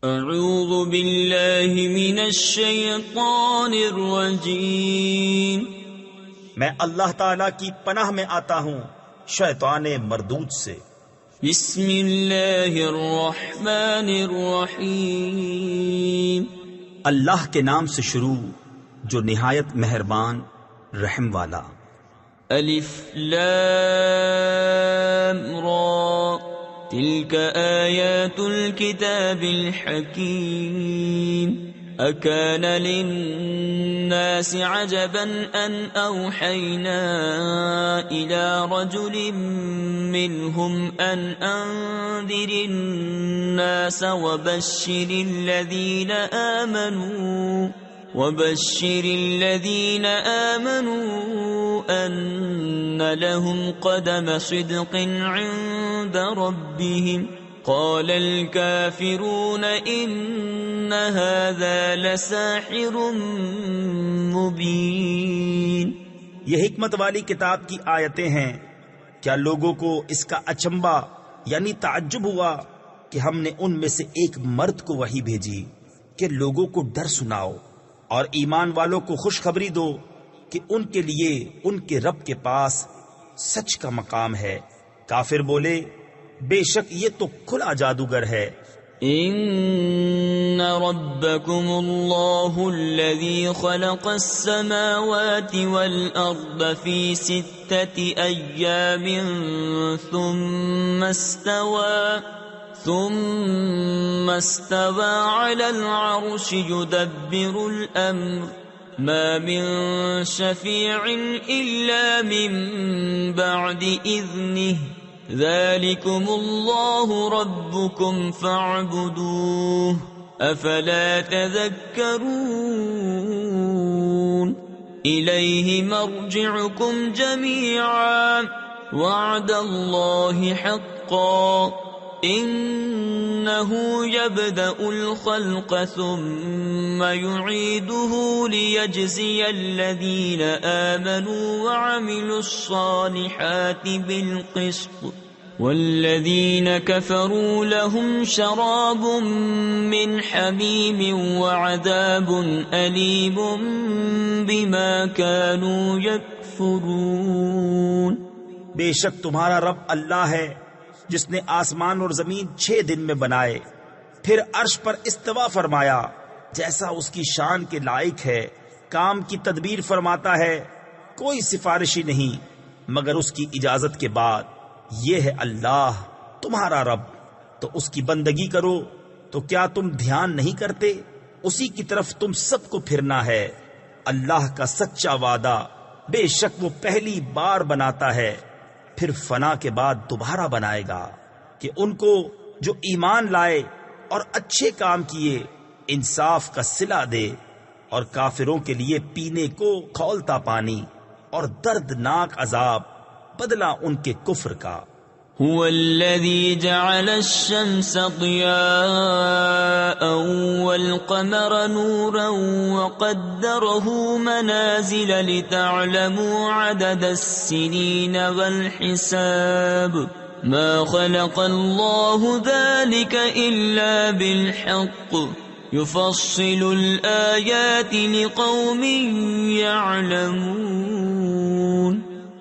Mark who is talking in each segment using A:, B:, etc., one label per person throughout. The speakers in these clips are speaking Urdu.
A: اعوذ باللہ من الشیطان الرجیم،
B: میں اللہ تعالی کی پناہ میں آتا ہوں شیطان مردود سے۔
A: بسم اللہ الرحمن الرحیم،
B: اللہ کے نام سے شروع جو نہایت مہربان رحم والا۔
A: الف لام را، تلك آیات الكتاب الحکیم۔ اکان للناس عجبا ان اوحینا الى رجل منهم ان انذر الناس وبشر الذين آمنوا أن لهم قدم صدق عند ربهم، قال الكافرون إن هذا لساحر مبين۔
B: یہ حکمت والی کتاب کی آیتیں ہیں۔ کیا لوگوں کو اس کا اچنبھا یعنی تعجب ہوا کہ ہم نے ان میں سے ایک مرد کو وحی بھیجی کہ لوگوں کو ڈر سناؤ اور ایمان والوں کو خوشخبری دو کہ ان کے لیے ان کے رب کے پاس سچ کا مقام ہے۔ کافر بولے بے شک یہ تو کھلا جادوگر ہے۔
A: ان ربکم اللہ الذی خلق السماوات والارض فی 6 ایام ثم استوى على العرش يدبر الأمر ما من شفيع إلا من بعد إذنه ذلكم الله ربكم فاعبدوه أفلا تذكرون إليه مرجعكم جميعا وعد الله حقا إنه يبدأ الخلق ثم يعيده ليجزي الذين آمنوا وعملوا الصالحات بالقسط والذين كفروا لهم شراب من حميم وعذاب أليم بما كانوا يكفرون۔
B: بے شک تمہارا رب اللہ ہے جس نے آسمان اور زمین 6 دن میں بنائے، پھر عرش پر استوا فرمایا جیسا اس کی شان کے لائق ہے، کام کی تدبیر فرماتا ہے، کوئی سفارشی نہیں مگر اس کی اجازت کے بعد۔ یہ ہے اللہ تمہارا رب، تو اس کی بندگی کرو۔ تو کیا تم دھیان نہیں کرتے؟ اسی کی طرف تم سب کو پھرنا ہے۔ اللہ کا سچا وعدہ، بے شک وہ پہلی بار بناتا ہے پھر فنا کے بعد دوبارہ بنائے گا، کہ ان کو جو ایمان لائے اور اچھے کام کیے انصاف کا صلہ دے، اور کافروں کے لیے پینے کو کھولتا پانی اور دردناک عذاب بدلہ ان کے کفر کا۔
A: هو الذي جعل الشمس ضياء والقمر نورا وقدره منازل لتعلموا عدد السنين والحساب ما خلق الله ذلك إلا بالحق يفصل الآيات لقوم يعلمون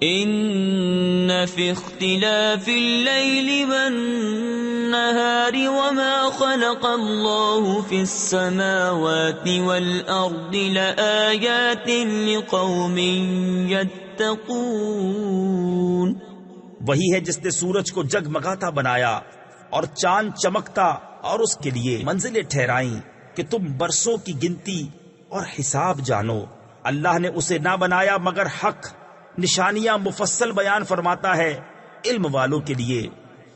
A: ان في اختلاف الليل والنهار وما خلق الله في السماوات والارض لآيات لقوم يتقون۔
B: وہی ہے جس نے سورج کو جگمگاتا بنایا اور چاند چمکتا اور اس کے لیے منزلیں ٹھہرائیں کہ تم برسوں کی گنتی اور حساب جانو۔ اللہ نے اسے نہ بنایا مگر حق، نشانیاں مفصل بیان فرماتا ہے علم والوں کے لیے۔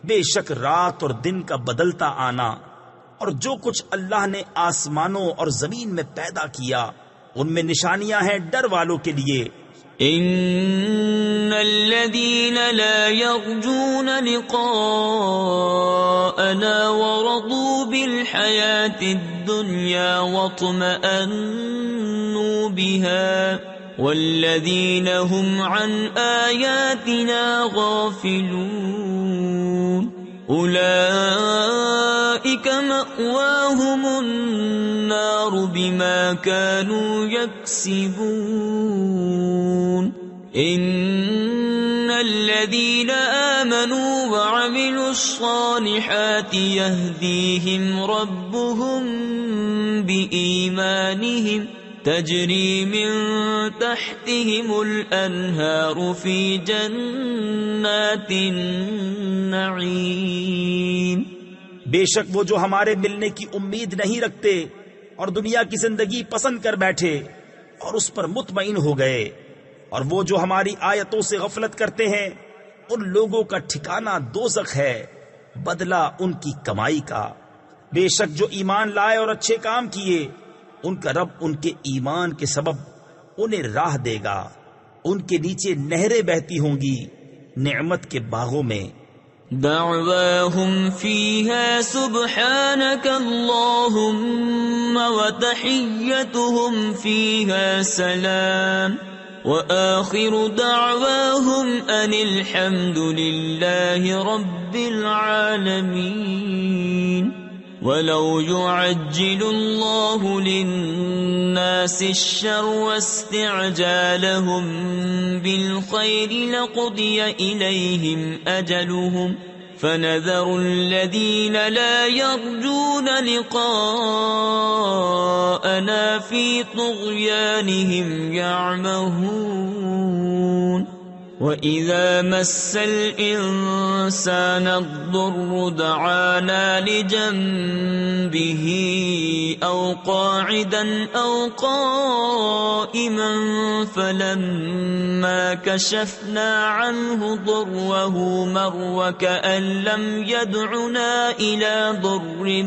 B: بے شک رات اور دن کا بدلتا آنا اور جو کچھ اللہ نے آسمانوں اور زمین میں پیدا کیا ان میں نشانیاں ہیں ڈر والوں کے لیے۔
A: ان الذين لا يرجون لقاءنا ورضوا بالحياة الدنيا واطمأنوا بها والذین هم عن آیاتنا غافلون أولئك مأواهم النار بما كانوا يكسبون إن الذين آمنوا وعملوا الصالحات يهديهم ربهم بإيمانهم تجري من تحتهم الأنهار في جنات النعيم.
B: بے شک وہ جو ہمارے ملنے کی امید نہیں رکھتے اور دنیا کی زندگی پسند کر بیٹھے اور اس پر مطمئن ہو گئے، اور وہ جو ہماری آیتوں سے غفلت کرتے ہیں، ان لوگوں کا ٹھکانہ دوزخ ہے، بدلہ ان کی کمائی کا. بے شک جو ایمان لائے اور اچھے کام کیے، ان کا رب ان کے ایمان کے سبب انہیں راہ دے گا، ان کے نیچے نہریں بہتی ہوں گی نعمت کے باغوں میں.
A: دعواهم فيها سبحانك اللهم وتحيتهم فيها سلام وآخر دعواهم أن الحمد لله رب العالمين. ولو يعجل الله للناس الشر واستعجالهم بالخير لقضي إليهم أجلهم فنذر الذين لا يرجون لقاءنا في طغيانهم يعمهون. وَإِذَا مَسَّ الْإِنسَانَ الضُّرُّ دَعَانَا لِجَنبِهِ أَوْ قَاعِدًا أَوْ قَائِمًا فَلَمَّا كَشَفْنَا عَنْهُ ضُرَّهُ مَرَّ كَأَن لَّمْ يَدْعُنَا إِلَى ضُرٍّ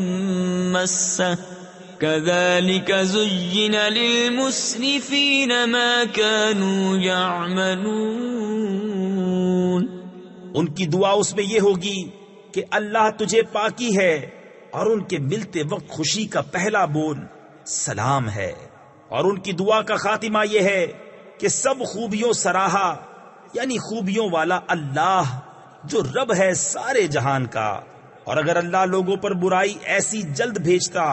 A: مَّسَّهُ كَذَلِكَ زُيِّنَ لِلْمُسْرِفِينَ مَا كَانُوا يَعْمَلُونَ.
B: ان کی دعا اس میں یہ ہوگی کہ اللہ تجھے پاکی ہے، اور ان کے ملتے وقت خوشی کا پہلا بول سلام ہے، اور ان کی دعا کا خاتمہ یہ ہے کہ سب خوبیوں سراہا، یعنی خوبیوں والا اللہ جو رب ہے سارے جہان کا. اور اگر اللہ لوگوں پر برائی ایسی جلد بھیجتا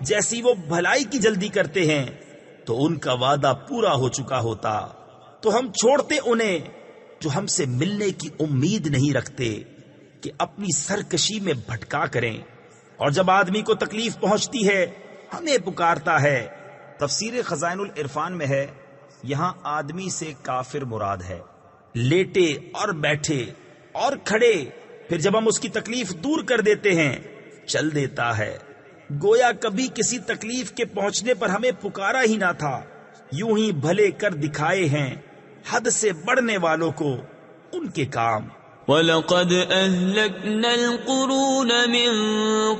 B: جیسی وہ بھلائی کی جلدی کرتے ہیں تو ان کا وعدہ پورا ہو چکا ہوتا، تو ہم چھوڑتے انہیں جو ہم سے ملنے کی امید نہیں رکھتے کہ اپنی سرکشی میں بھٹکا کریں. اور جب آدمی کو تکلیف پہنچتی ہے ہمیں پکارتا ہے. تفسیر خزائن العرفان میں ہے یہاں آدمی سے کافر مراد ہے، لیٹے اور بیٹھے اور کھڑے، پھر جب ہم اس کی تکلیف دور کر دیتے ہیں چل دیتا ہے، گویا کبھی کسی تکلیف کے پہنچنے پر ہمیں پکارا ہی نہ تھا. یوں ہی بھلے کر دکھائے ہیں حد سے بڑھنے والوں کو ان کے کام.
A: وَلَقَدْ أَهْلَكْنَا الْقُرُونَ مِنْ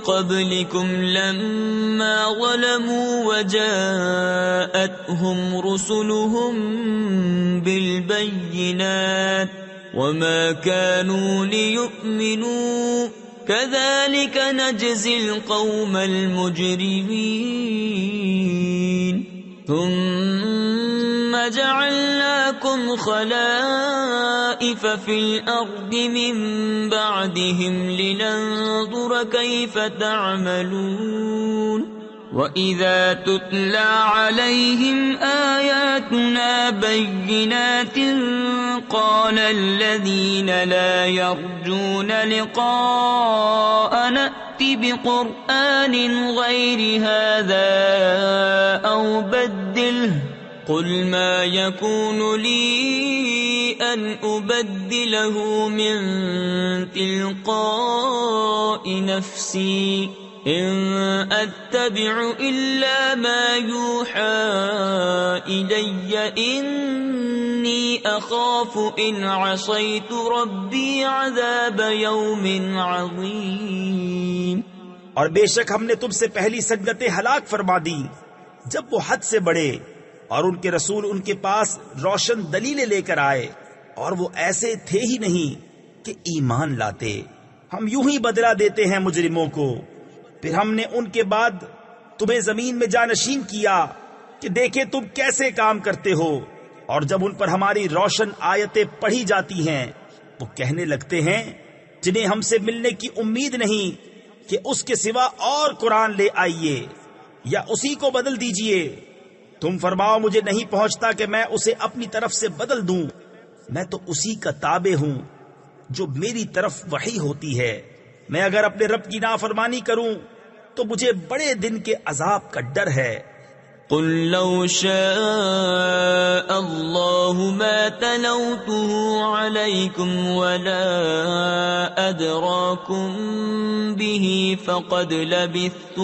A: قَبْلِكُمْ لَمَّا ظَلَمُوا وَجَاءَتْهُمْ رُسُلُهُم بِالْبَيِّنَاتِ وَمَا كَانُوا لِيُؤْمِنُوا كَذَلِكَ نَجْزِي الْقَوْمَ الْمُجْرِمِينَ. ثُمَّ جَعَلْنَاكُمْ خَلَائِفَ فِي الْأَرْضِ مِنْ بَعْدِهِمْ لِنَنْظُرَ كَيْفَ تَعْمَلُونَ. وَإِذَا تُتْلَى عَلَيْهِمْ آيَاتُنَا بَيِّنَاتٍ قَالَ الَّذِينَ لَا يَرْجُونَ لِقَاءَنَا ائْتِ بِقُرْآنٍ غَيْرِ هَذَا أَوْ بَدِّلْهُ قُلْ مَا يَكُونُ لِي أَنْ أُبَدِّلَهُ مِنْ تِلْقَاءِ نَفْسِي إِنْ أَتَّبِعُ إِلَّا مَا يُوحَى إِلَيَّ إِنِّي أَخَافُ إِنْ عَصَيْتُ رَبِّي عَذَابَ يَوْمٍ عَظِيمٍ.
B: اور بے شک ہم نے تم سے پہلی سجدتیں ہلاک فرما دی جب وہ حد سے بڑھے، اور ان کے رسول ان کے پاس روشن دلیلیں لے کر آئے، اور وہ ایسے تھے ہی نہیں کہ ایمان لاتے. ہم یوں ہی بدلہ دیتے ہیں مجرموں کو. پھر ہم نے ان کے بعد تمہیں زمین میں جانشین کیا کہ دیکھے تم کیسے کام کرتے ہو. اور جب ان پر ہماری روشن آیتیں پڑھی جاتی ہیں وہ کہنے لگتے ہیں جنہیں ہم سے ملنے کی امید نہیں کہ اس کے سوا اور قرآن لے آئیے یا اسی کو بدل دیجئے۔ تم فرماؤ مجھے نہیں پہنچتا کہ میں اسے اپنی طرف سے بدل دوں، میں تو اسی کا تابع ہوں جو میری طرف وحی ہوتی ہے۔ میں اگر اپنے رب کی نافرمانی کروں تو مجھے بڑے دن کے عذاب کا ڈر ہے۔
A: قل لو شاء الله ما تلوته عليكم ولا أدراكم به فقد لبثت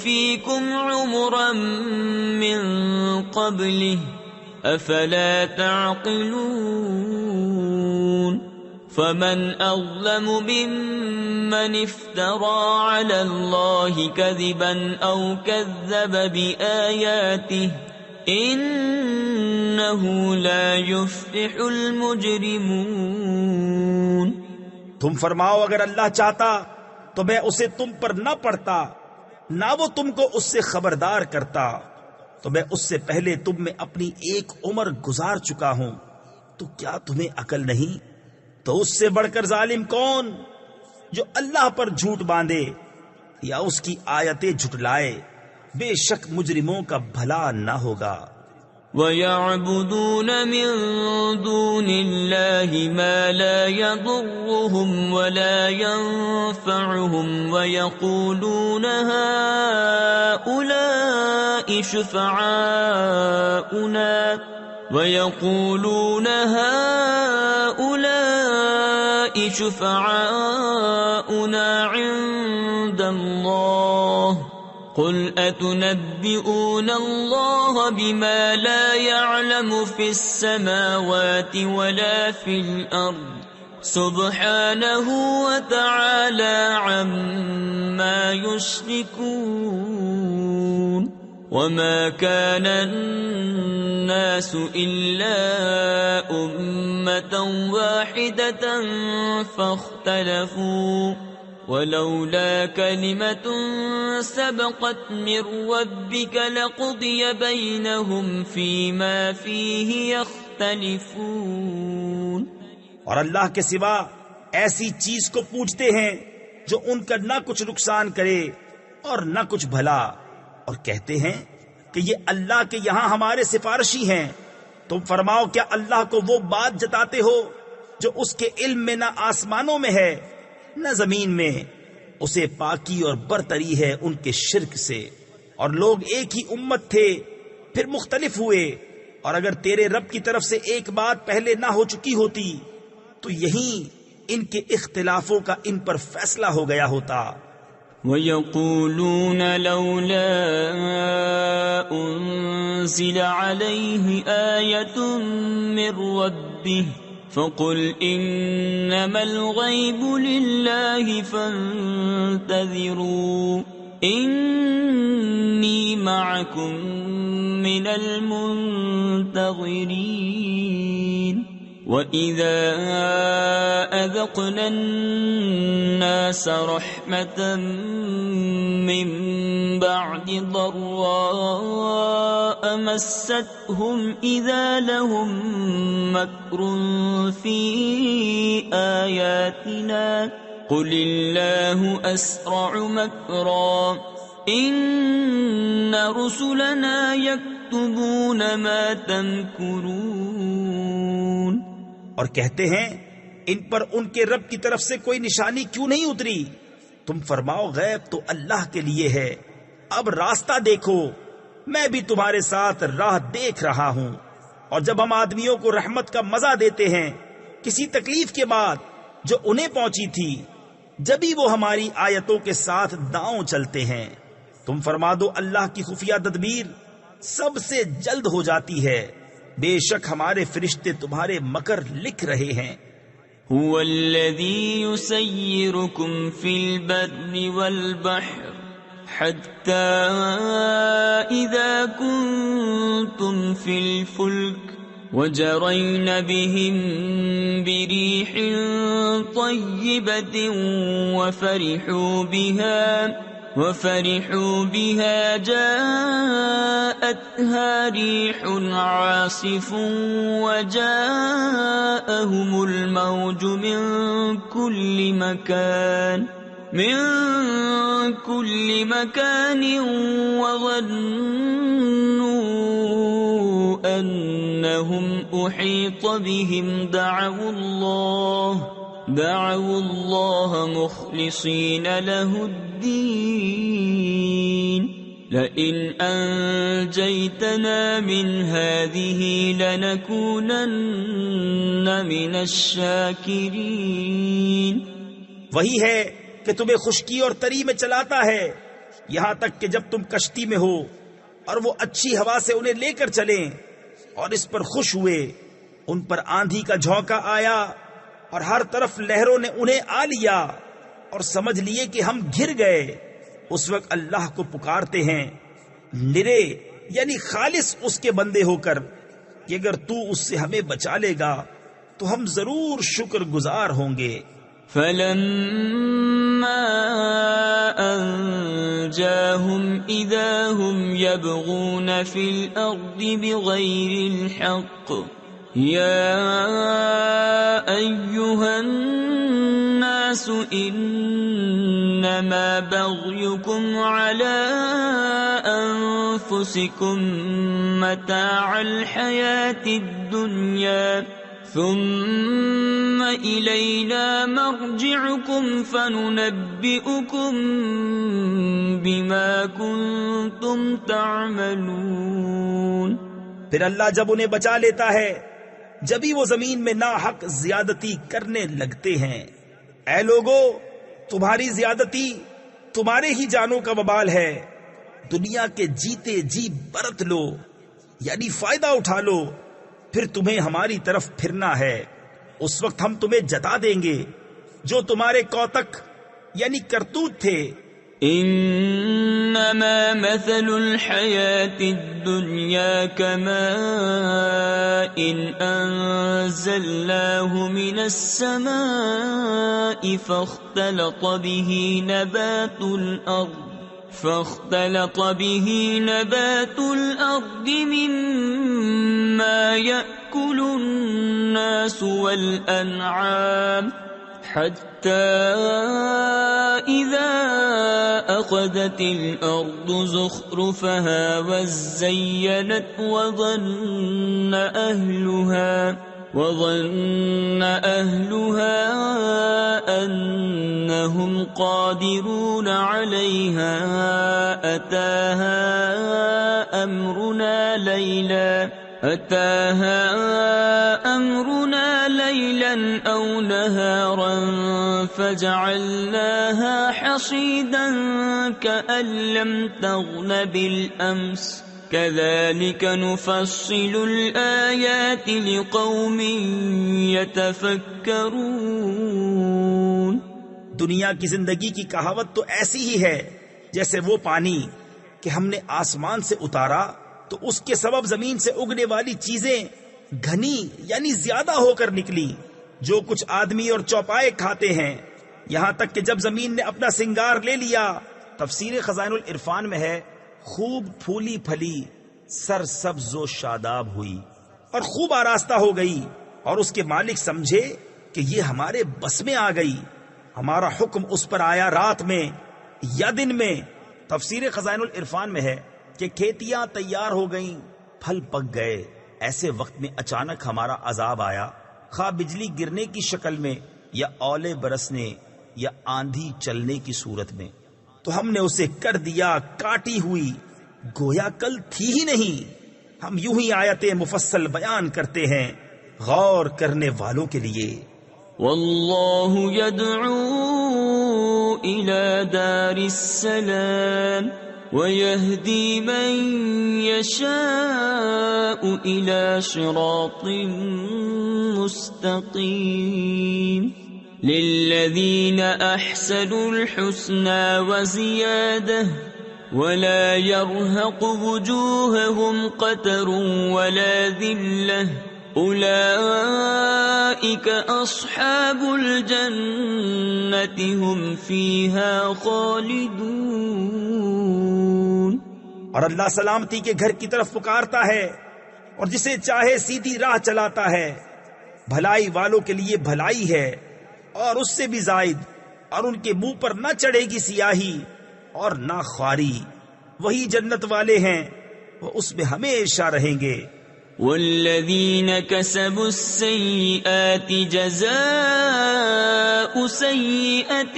A: فيكم عمرا من قبله أفلا تعقلون فمن أظلم ممن افترى على الله كذبا أو كذب بآياته إنه لا يفلح المجرمون۔
B: تم فرماؤ اگر اللہ چاہتا تو میں اسے تم پر نہ پڑھتا، نہ وہ تم کو اس سے خبردار کرتا، تو میں اس سے پہلے تم میں اپنی ایک عمر گزار چکا ہوں، تو کیا تمہیں عقل نہیں؟ تو اس سے بڑھ کر ظالم کون جو اللہ پر جھوٹ باندھے یا اس کی آیتیں جھٹلائے؟ بے شک مجرموں کا بھلا نہ ہوگا۔
A: وَيَعْبُدُونَ مِن دُونِ اللَّهِ مَا لَا يَضُرُّهُمْ وَلَا يَنفَعُهُمْ وَيَقُولُونَ هَؤُلَاءِ شُفَعَاؤُنَا عِندَ اللَّهِ قُلْ أَتُنَبِّئُونَ اللَّهَ بِمَا لَا يَعْلَمُ فِي السَّمَاوَاتِ وَلَا فِي الْأَرْضِ سُبْحَانَهُ وَتَعَالَى عَمَّا يُشْرِكُونَ۔ وَمَا كَانَ النَّاسُ إِلَّا أُمَّةً وَاحِدَةً فَاخْتَلَفُوا وَلَوْلَا كَلِمَةٌ سَبَقَتْ مِنْ رَبِّكَ لَقُضِيَ بَيْنَهُمْ فِيمَا فِيهِ يَخْتَلِفُونَ۔
B: اور اللہ کے سوا ایسی چیز کو پوجتے ہیں جو ان کا نہ کچھ نقصان کرے اور نہ کچھ بھلا، اور کہتے ہیں کہ یہ اللہ کے یہاں ہمارے سفارشی ہیں۔ تم فرماؤ کیا اللہ کو وہ بات جتاتے ہو جو اس کے علم میں نہ آسمانوں میں ہے نہ زمین میں؟ اسے پاکی اور برتری ہے ان کے شرک سے۔ اور لوگ ایک ہی امت تھے پھر مختلف ہوئے، اور اگر تیرے رب کی طرف سے ایک بات پہلے نہ ہو چکی ہوتی تو یہیں ان کے اختلافوں کا ان پر فیصلہ ہو گیا ہوتا۔
A: وَيَقُولُونَ لَوْلَا أُنزِلَ عَلَيْهِ آيَةٌ مِّن رَّبِّهِ فَقُلْ إِنَّمَا الْغَيْبُ لِلَّهِ فَانتَظِرُوا إِنِّي مَعَكُم مِّنَ الْمُنتَظِرِينَ۔ وَإِذَا أَذَقْنَا النَّاسَ رَحْمَةً مِّن بَعْدِ ضَرَّاءَ مَسَّتْهُمْ إِذَا لَهُم مَّكْرٌ فِي آيَاتِنَا قُلِ اللَّهُ أَسْرَعُ مَكْرًا إِنَّ رُسُلَنَا يَكْتُبُونَ مَا تَمْكُرُونَ۔
B: اور کہتے ہیں ان پر ان کے رب کی طرف سے کوئی نشانی کیوں نہیں اتری؟ تم فرماؤ غیب تو اللہ کے لیے ہے، اب راستہ دیکھو، میں بھی تمہارے ساتھ راہ دیکھ رہا ہوں۔ اور جب ہم آدمیوں کو رحمت کا مزہ دیتے ہیں کسی تکلیف کے بعد جو انہیں پہنچی تھی، جبھی وہ ہماری آیتوں کے ساتھ داؤں چلتے ہیں۔ تم فرما دو اللہ کی خفیہ تدبیر سب سے جلد ہو جاتی ہے، بے شک ہمارے فرشتے تمہارے مکر لکھ رہے ہیں۔
A: هو الذي يسيركم في البر والبحر حتى إذا كنتم في الفلك وجرين بهم بريح طيبة وفرحوا بها جاءتها ريح عاصف وجاءهم الموج من كل مكان وظنوا أنهم أحيط بهم دعوا الله مخلصين له الدين لئن أنجيتنا من هذه لنكونن من الشاكرين.
B: وہی ہے کہ تمہیں خشکی اور تری میں چلاتا ہے یہاں تک کہ جب تم کشتی میں ہو اور وہ اچھی ہوا سے انہیں لے کر چلیں اور اس پر خوش ہوئے. ان پر آندھی کا جھونکا آیا اور ہر طرف لہروں نے انہیں آ لیا اور سمجھ لیے کہ ہم گر گئے. اس وقت اللہ کو پکارتے ہیں نرے یعنی خالص اس کے بندے ہو کر کہ اگر تو اس سے ہمیں بچا لے گا تو ہم ضرور شکر گزار ہوں گے.
A: فلما أنجاهم إذا هم يبغون في الأرض بغير الحق يا أيها الناس إنما بغيكم على أنفسكم متاع الحياة الدنيا ثم إلينا مرجعكم فننبئكم بما كنتم تعملون.
B: پھر اللہ جب انہیں بچا لیتا ہے جبھی وہ زمین میں ناحق زیادتی کرنے لگتے ہیں. اے لوگو تمہاری زیادتی تمہارے ہی جانوں کا وبال ہے. دنیا کے جیتے جی برت لو یعنی فائدہ اٹھا لو پھر تمہیں ہماری طرف پھرنا ہے. اس وقت ہم تمہیں جتا دیں گے جو تمہارے کوتک یعنی کرتوت تھے.
A: انما مثل الحياة الدنيا كماء انزلناه من السماء فاختلط به نبات الأرض مما يأكل الناس والأنعام حتى إذا أخذت الأرض زخرفها وزينت وظن أهلها أنهم قادرون عليها أتاها أمرنا ليلا أو نهارا فجعلناها حصيدا كأن لم تغن بالأمس كذلك نفصل الآيات لقوم يتفكرون.
B: دنیا کی زندگی کی کہاوت تو ایسی ہی ہے جیسے وہ پانی کہ ہم نے آسمان سے اتارا تو اس کے سبب زمین سے اگنے والی چیزیں گھنی یعنی زیادہ ہو کر نکلی جو کچھ آدمی اور چوپائے کھاتے ہیں یہاں تک کہ جب زمین نے اپنا سنگار لے لیا. تفسیر خزائن العرفان میں ہے خوب پھولی پھلی سر سبز و شاداب ہوئی اور خوب آراستہ ہو گئی اور اس کے مالک سمجھے کہ یہ ہمارے بس میں آ گئی. ہمارا حکم اس پر آیا رات میں یا دن میں. تفسیر خزائن العرفان میں ہے کہ کھیتیاں تیار ہو گئیں پھل پک گئے. ایسے وقت میں اچانک ہمارا عذاب آیا خواہ بجلی گرنے کی شکل میں یا اولے برسنے یا آندھی چلنے کی صورت میں تو ہم نے اسے کر دیا کاٹی ہوئی گویا کل تھی ہی نہیں. ہم یوں ہی آیتیں مفصل بیان کرتے ہیں غور کرنے والوں کے لیے.
A: واللہ يدعو الى دار السلام ويهدي من يشاء الى صراط مستقيم للذين احسنوا الحسنى وزيادة ولا يرهق وجوههم قتر ولا ذلة أولئك أصحاب الجنة هم فيها خالدون۔
B: اور اللہ سلامتی کے گھر کی طرف پکارتا ہے اور جسے چاہے سیدھی راہ چلاتا ہے۔ بھلائی والوں کے لیے بھلائی ہے اور اس سے بھی زائد، اور ان کے منہ پر نہ چڑھے گی سیاہی اور نہ خواری۔ وہی جنت والے ہیں، وہ اس میں ہمیشہ رہیں گے۔
A: والذین کسبوا السیئات جزاء سیئۃ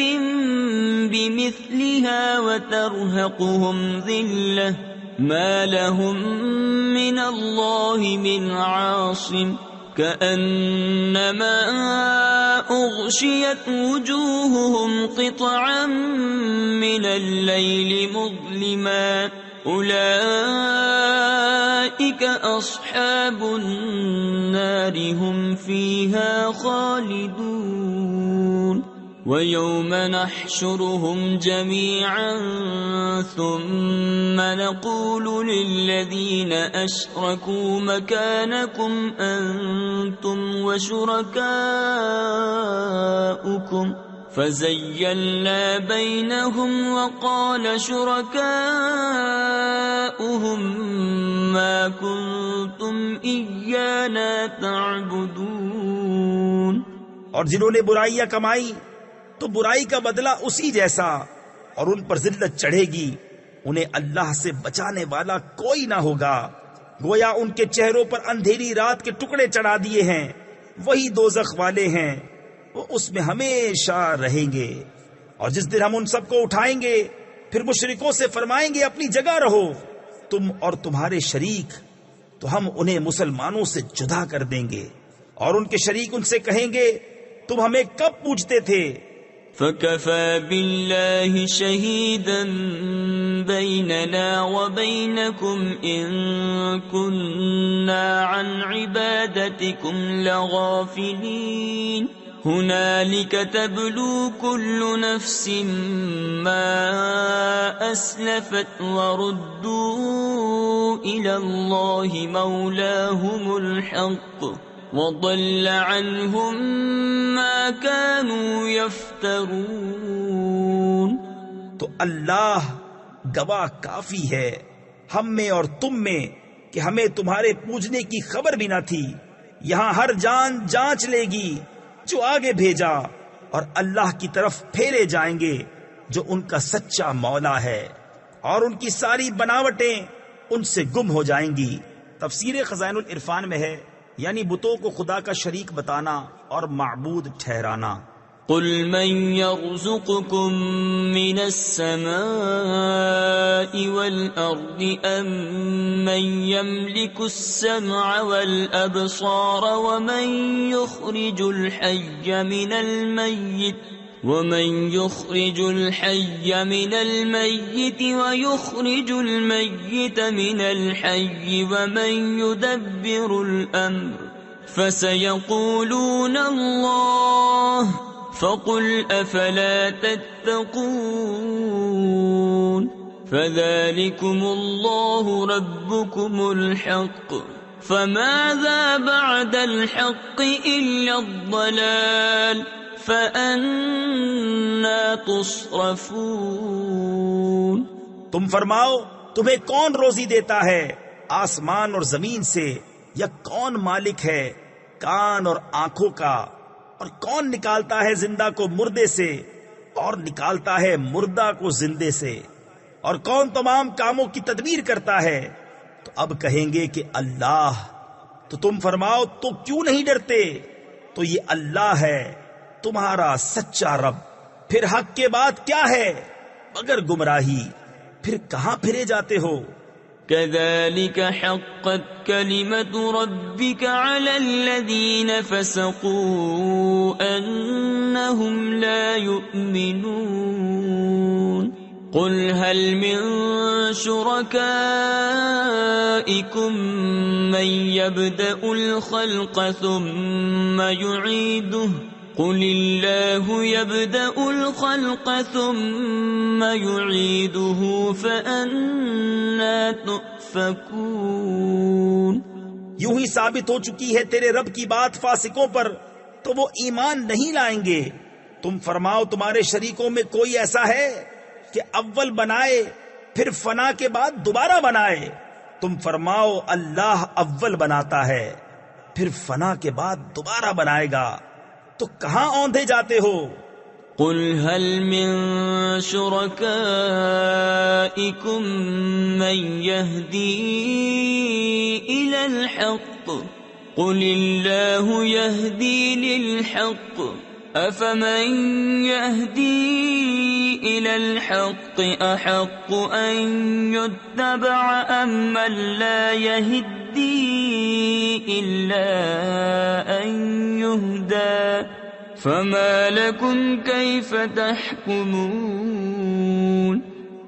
A: بمثلها وترهقهم ذلة ما لهم من اللہ من عاصم كأنما أغشيت وجوههم قطعا من الليل مظلما أولئك أصحاب النار هم فيها خالدون۔ وَيَوْمَ نَحْشُرُهُمْ جَمِيعًا ثُمَّ نَقُولُ لِلَّذِينَ أَشْرَكُوا مَكَانَكُمْ أَنْتُمْ وَشُرَكَاؤُكُمْ فَزَيَّلْنَا بَيْنَهُمْ وَقَالَ شُرَكَاؤُهُمْ مَا كُنْتُمْ إِيَّانَا تَعْبُدُونَ۔
B: اور جنہوں نے برائیاں کمائی تو برائی کا بدلہ اسی جیسا، اور ان پر ذلت چڑھے گی، انہیں اللہ سے بچانے والا کوئی نہ ہوگا۔ گویا ان کے چہروں پر اندھیری رات کے ٹکڑے چڑھا دیے ہیں، وہی دوزخ والے ہیں، وہ اس میں ہمیشہ رہیں گے۔ اور جس دن ہم ان سب کو اٹھائیں گے، پھر مشرکوں سے فرمائیں گے اپنی جگہ رہو، تم اور تمہارے شریک، تو ہم انہیں مسلمانوں سے جدا کر دیں گے۔ اور ان کے شریک ان سے کہیں گے تم ہمیں کب پوچھتے تھے؟
A: فَكَفَى بِاللَّهِ شَهِيدًا بَيْنَنَا وَبَيْنَكُمْ إِن كُنَّا عَنْ عِبَادَتِكُمْ لَغَافِلِينَ هُنَالِكَ تَبْلُو كُلُّ نَفْسٍ مَا أَسْلَفَتْ وَرُدُّوا إِلَى اللَّهِ مَوْلَاهُمُ الْحَقِّ وَضَلَّ عَنْهُمْ مَا كَانُوا يَفْتَرُونَ۔
B: تو اللہ گواہ کافی ہے ہم میں اور تم میں کہ ہمیں تمہارے پوجنے کی خبر بھی نہ تھی۔ یہاں ہر جان جانچ لے گی جو آگے بھیجا، اور اللہ کی طرف پھیرے جائیں گے جو ان کا سچا مولا ہے، اور ان کی ساری بناوٹیں ان سے گم ہو جائیں گی۔ تفسیر خزائن العرفان میں ہے، یعنی بتوں کو خدا کا شریک بتانا اور معبود ٹھہرانا۔
A: قل من يرزقكم من السماء والأرض أم من يملك السمع والأبصار ومن يخرج الحي من الميت ويخرج الميت من الحي ومن يدبر الأمر فسيقولون الله فقل أفلا تتقون فذلكم الله ربكم الحق فماذا بعد الحق إلا الضلال فأنا تصرفون۔
B: تم فرماؤ تمہیں کون روزی دیتا ہے آسمان اور زمین سے، یا کون مالک ہے کان اور آنکھوں کا، اور کون نکالتا ہے زندہ کو مردے سے اور نکالتا ہے مردہ کو زندے سے، اور کون تمام کاموں کی تدبیر کرتا ہے؟ تو اب کہیں گے کہ اللہ۔ تو تم فرماؤ تو کیوں نہیں ڈرتے؟ تو یہ اللہ ہے تمہارا سچا رب، پھر حق کے بعد کیا ہے مگر گمراہی، پھر کہاں پھرے جاتے ہو؟
A: كذلك حقت كلمة ربك على الذين فسقوا أنهم لا يؤمنون قل هل من شركائكم من يبدأ الخلق ثم يعيده قل الله يبدأ الخلق ثم يعيده فأنا تؤفكون۔
B: یوں ہی ثابت ہو چکی ہے تیرے رب کی بات فاسقوں پر، تو وہ ایمان نہیں لائیں گے۔ تم فرماؤ تمہارے شریکوں میں کوئی ایسا ہے کہ اول بنائے پھر فنا کے بعد دوبارہ بنائے؟ تم فرماؤ اللہ اول بناتا ہے پھر فنا کے بعد دوبارہ بنائے گا، تو کہاں اوندھے جاتے ہو؟
A: قل هل من شركائكم من يهدي إلى الحق قل الله يهدي للحق أفمن يهدي إلى الحق أحق أن يتبع أم من لا يهدي إلا أن يهدى فما لكم كيف تحكمون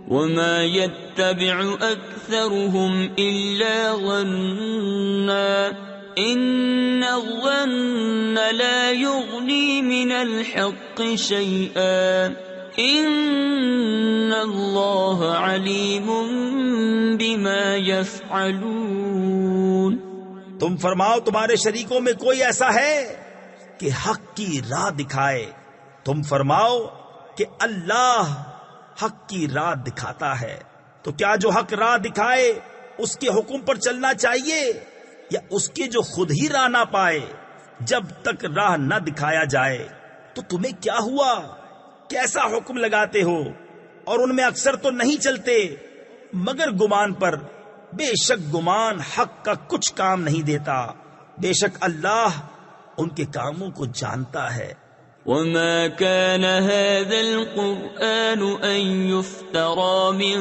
A: وما يتبع أكثرهم إلا ظنا إن الظن لا يغني من الحق شيئا إن الله عليم بما يفعلون۔
B: تم فرماؤ تمہارے شریکوں میں کوئی ایسا ہے کہ حق کی راہ دکھائے؟ تم فرماؤ کہ اللہ حق کی راہ دکھاتا ہے، تو کیا جو حق راہ دکھائے اس کے حکم پر چلنا چاہیے یا اس کے جو خود ہی راہ نہ پائے؟ جب تک راہ نہ دکھایا جائے تو تمہیں کیا ہوا؟ کیسا حکم لگاتے ہو؟ اور ان میں اکثر تو نہیں چلتے مگر گمان پر۔ بے شک گمان حق کا کچھ کام نہیں دیتا، بے شک اللہ ان کے کاموں کو جانتا ہے۔
A: وما كان هذا القرآن أن يفترى من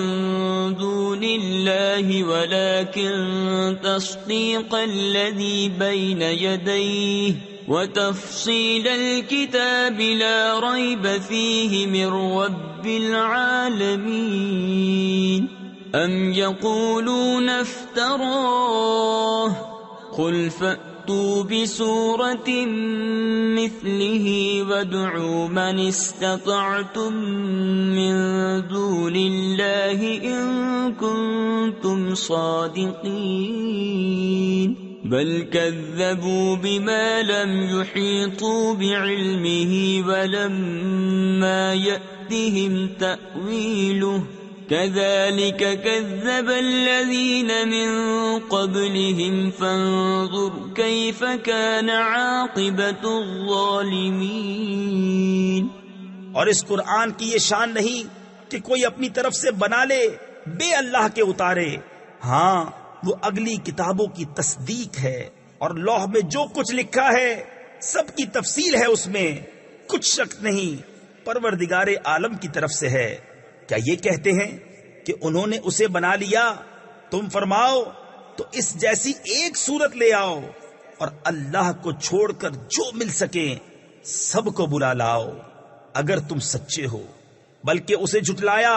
A: دون الله ولكن تصديق الذي بين يديه وتفصيل الكتاب لا ريب فيه من رب العالمين أم يقولون افتراه قل فأتوا بسورة مثله وادعوا من استطعتم من دون الله إن كنتم صادقين بل كذبوا بما لم يحيطوا بعلمه ولما يأتهم تأويله كذلك كذب الذين من قبلهم فانظر كيف كان عاقبة الظالمين۔
B: اور اس قرآن کی یہ شان نہیں کہ کوئی اپنی طرف سے بنا لے بے اللہ کے اتارے، ہاں وہ اگلی کتابوں کی تصدیق ہے، اور لوح میں جو کچھ لکھا ہے سب کی تفصیل ہے، اس میں کچھ شک نہیں، پروردگار عالم کی طرف سے ہے۔ کیا یہ کہتے ہیں کہ انہوں نے اسے بنا لیا؟ تم فرماؤ تو اس جیسی ایک صورت لے آؤ، اور اللہ کو چھوڑ کر جو مل سکے سب کو بلا لاؤ اگر تم سچے ہو، بلکہ اسے جھٹلایا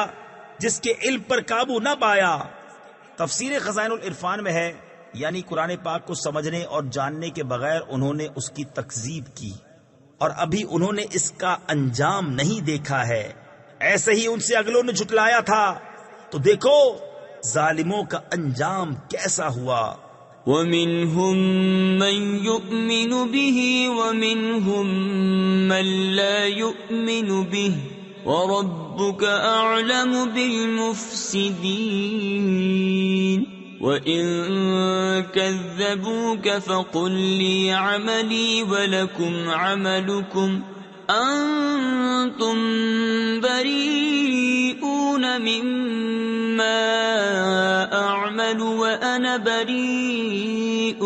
B: جس کے علم پر قابو نہ پایا۔ تفسیر خزائن العرفان میں ہے، یعنی قرآن پاک کو سمجھنے اور جاننے کے بغیر انہوں نے اس کی تکذیب کی، اور ابھی انہوں نے اس کا انجام نہیں دیکھا ہے، ایسے ہی ان سے اگلوں نے جھٹلایا تھا، تو دیکھو ظالموں کا انجام کیسا ہوا۔
A: وَمِنْهُمْ مَنْ يُؤْمِنُ بِهِ وَمِنْهُمْ مَنْ لَا يُؤْمِنُ بِهِ وَرَبُّكَ أَعْلَمُ بِالْمُفْسِدِينَ وَإِن كَذَّبُوكَ فَقُلْ لِي عَمَلِي وَلَكُمْ عَمَلُكُمْ أَنْتُمْ بَرِيئُونَ مِمَّا أَعْمَلُ وَأَنَا بَرِيءٌ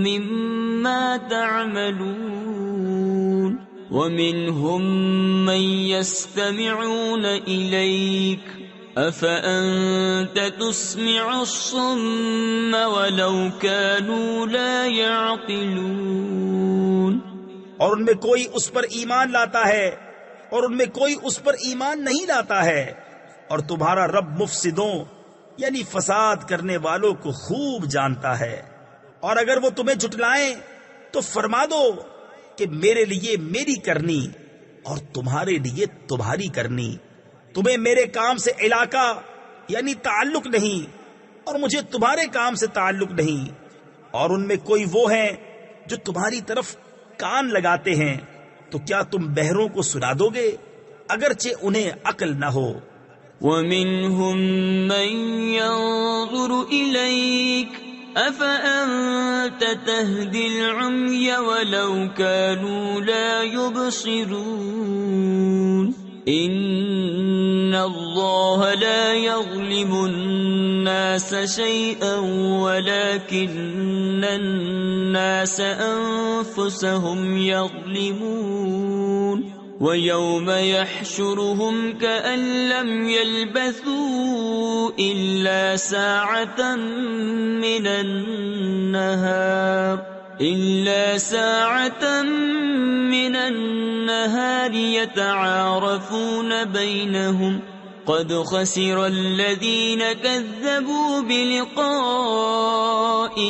A: مِمَّا تَعْمَلُونَ وَمِنْهُمْ مَنْ يَسْتَمِعُونَ إِلَيْكَ أَفَأَنْتَ تُسْمِعُ الصُّمَّ وَلَوْ كَانُوا لَا يَعْقِلُونَ۔
B: اور ان میں کوئی اس پر ایمان لاتا ہے اور ان میں کوئی اس پر ایمان نہیں لاتا ہے، اور تمہارا رب مفسدوں یعنی فساد کرنے والوں کو خوب جانتا ہے۔ اور اگر وہ تمہیں جھٹلائیں تو فرما دو کہ میرے لیے میری کرنی اور تمہارے لیے تمہاری کرنی، تمہیں میرے کام سے علاقہ یعنی تعلق نہیں، اور مجھے تمہارے کام سے تعلق نہیں، اور ان میں کوئی وہ ہیں جو تمہاری طرف کان لگاتے ہیں، تو کیا تم بہروں کو سنا دو گے اگرچہ انہیں عقل نہ ہو؟
A: وَمِنْهُمْ مَنْ يَنظُرُ إِلَيْكَ أَفَأَنْتَ تَهْدِي الْعُمْيَ وَلَوْ كَانُوا لَا يُبْصِرُونَ إِنَّ اللَّهَ لَا يَظْلِمُ النَّاسَ شَيْئًا وَلَكِنَّ النَّاسَ أَنفُسَهُمْ يَظْلِمُونَ وَيَوْمَ يَحْشُرُهُمْ كَأَنْ لَمْ يَلْبَثُوا إِلَّا سَاعَةً مِّنَ النَّهَارِ يَتَعَارَفُونَ بَيْنَهُمْ قَدْ خَسِرَ الَّذِينَ كَذَّبُوا بِلِقَاءِ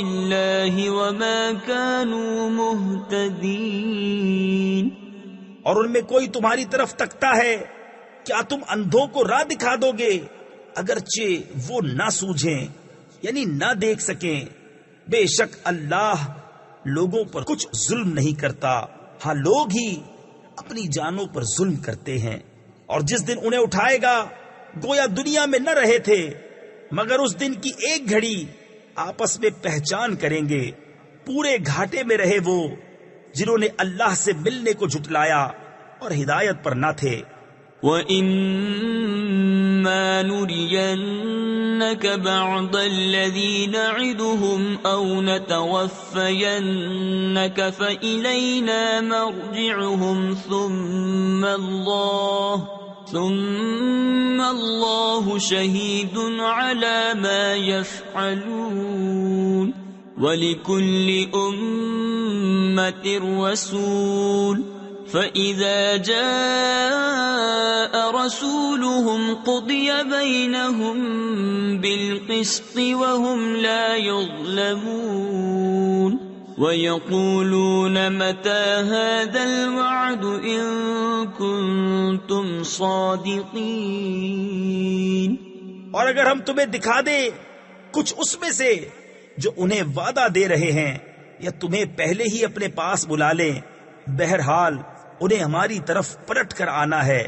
A: اللَّهِ وَمَا كَانُوا مُهْتَدِينَ۔
B: اور ان میں کوئی تمہاری طرف تکتا ہے، کیا تم اندھوں کو راہ دکھا دو گے اگرچہ وہ نہ سوجھیں، یعنی نہ دیکھ سکیں؟ بے شک اللہ لوگوں پر کچھ ظلم نہیں کرتا، ہاں لوگ ہی اپنی جانوں پر ظلم کرتے ہیں۔ اور جس دن انہیں اٹھائے گا گویا دنیا میں نہ رہے تھے، مگر اس دن کی ایک گھڑی آپس میں پہچان کریں گے۔ پورے گھاٹے میں رہے وہ جنہوں نے اللہ سے ملنے کو جھٹلایا اور ہدایت پر نہ تھے۔
A: وَإِمَّا نُرِيَنَّكَ بَعْضَ الَّذِي نَعِدُهُمْ أَوْ نَتَوَفَّيَنَّكَ فَإِلَيْنَا مَرْجِعُهُمْ ثُمَّ اللَّهُ شَهِيدٌ عَلَى مَا يَفْعَلُونَ وَلِكُلِّ أُمَّةٍ رَسُولٌ فَإِذَا جَاءَ رَسُولُهُمْ قُضِيَ بَيْنَهُمْ بِالْقِسْطِ وَهُمْ لَا يُظْلَمُونَ وَيَقُولُونَ مَتَى هَذَا الْوَعْدُ إِن كُنتُمْ صَادِقِينَ۔
B: اور اگر ہم تمہیں دکھا دیں کچھ اس میں سے جو انہیں وعدہ دے رہے ہیں، یا تمہیں پہلے ہی اپنے پاس بلا لیں، بہرحال انہیں ہماری طرف پلٹ کر آنا ہے،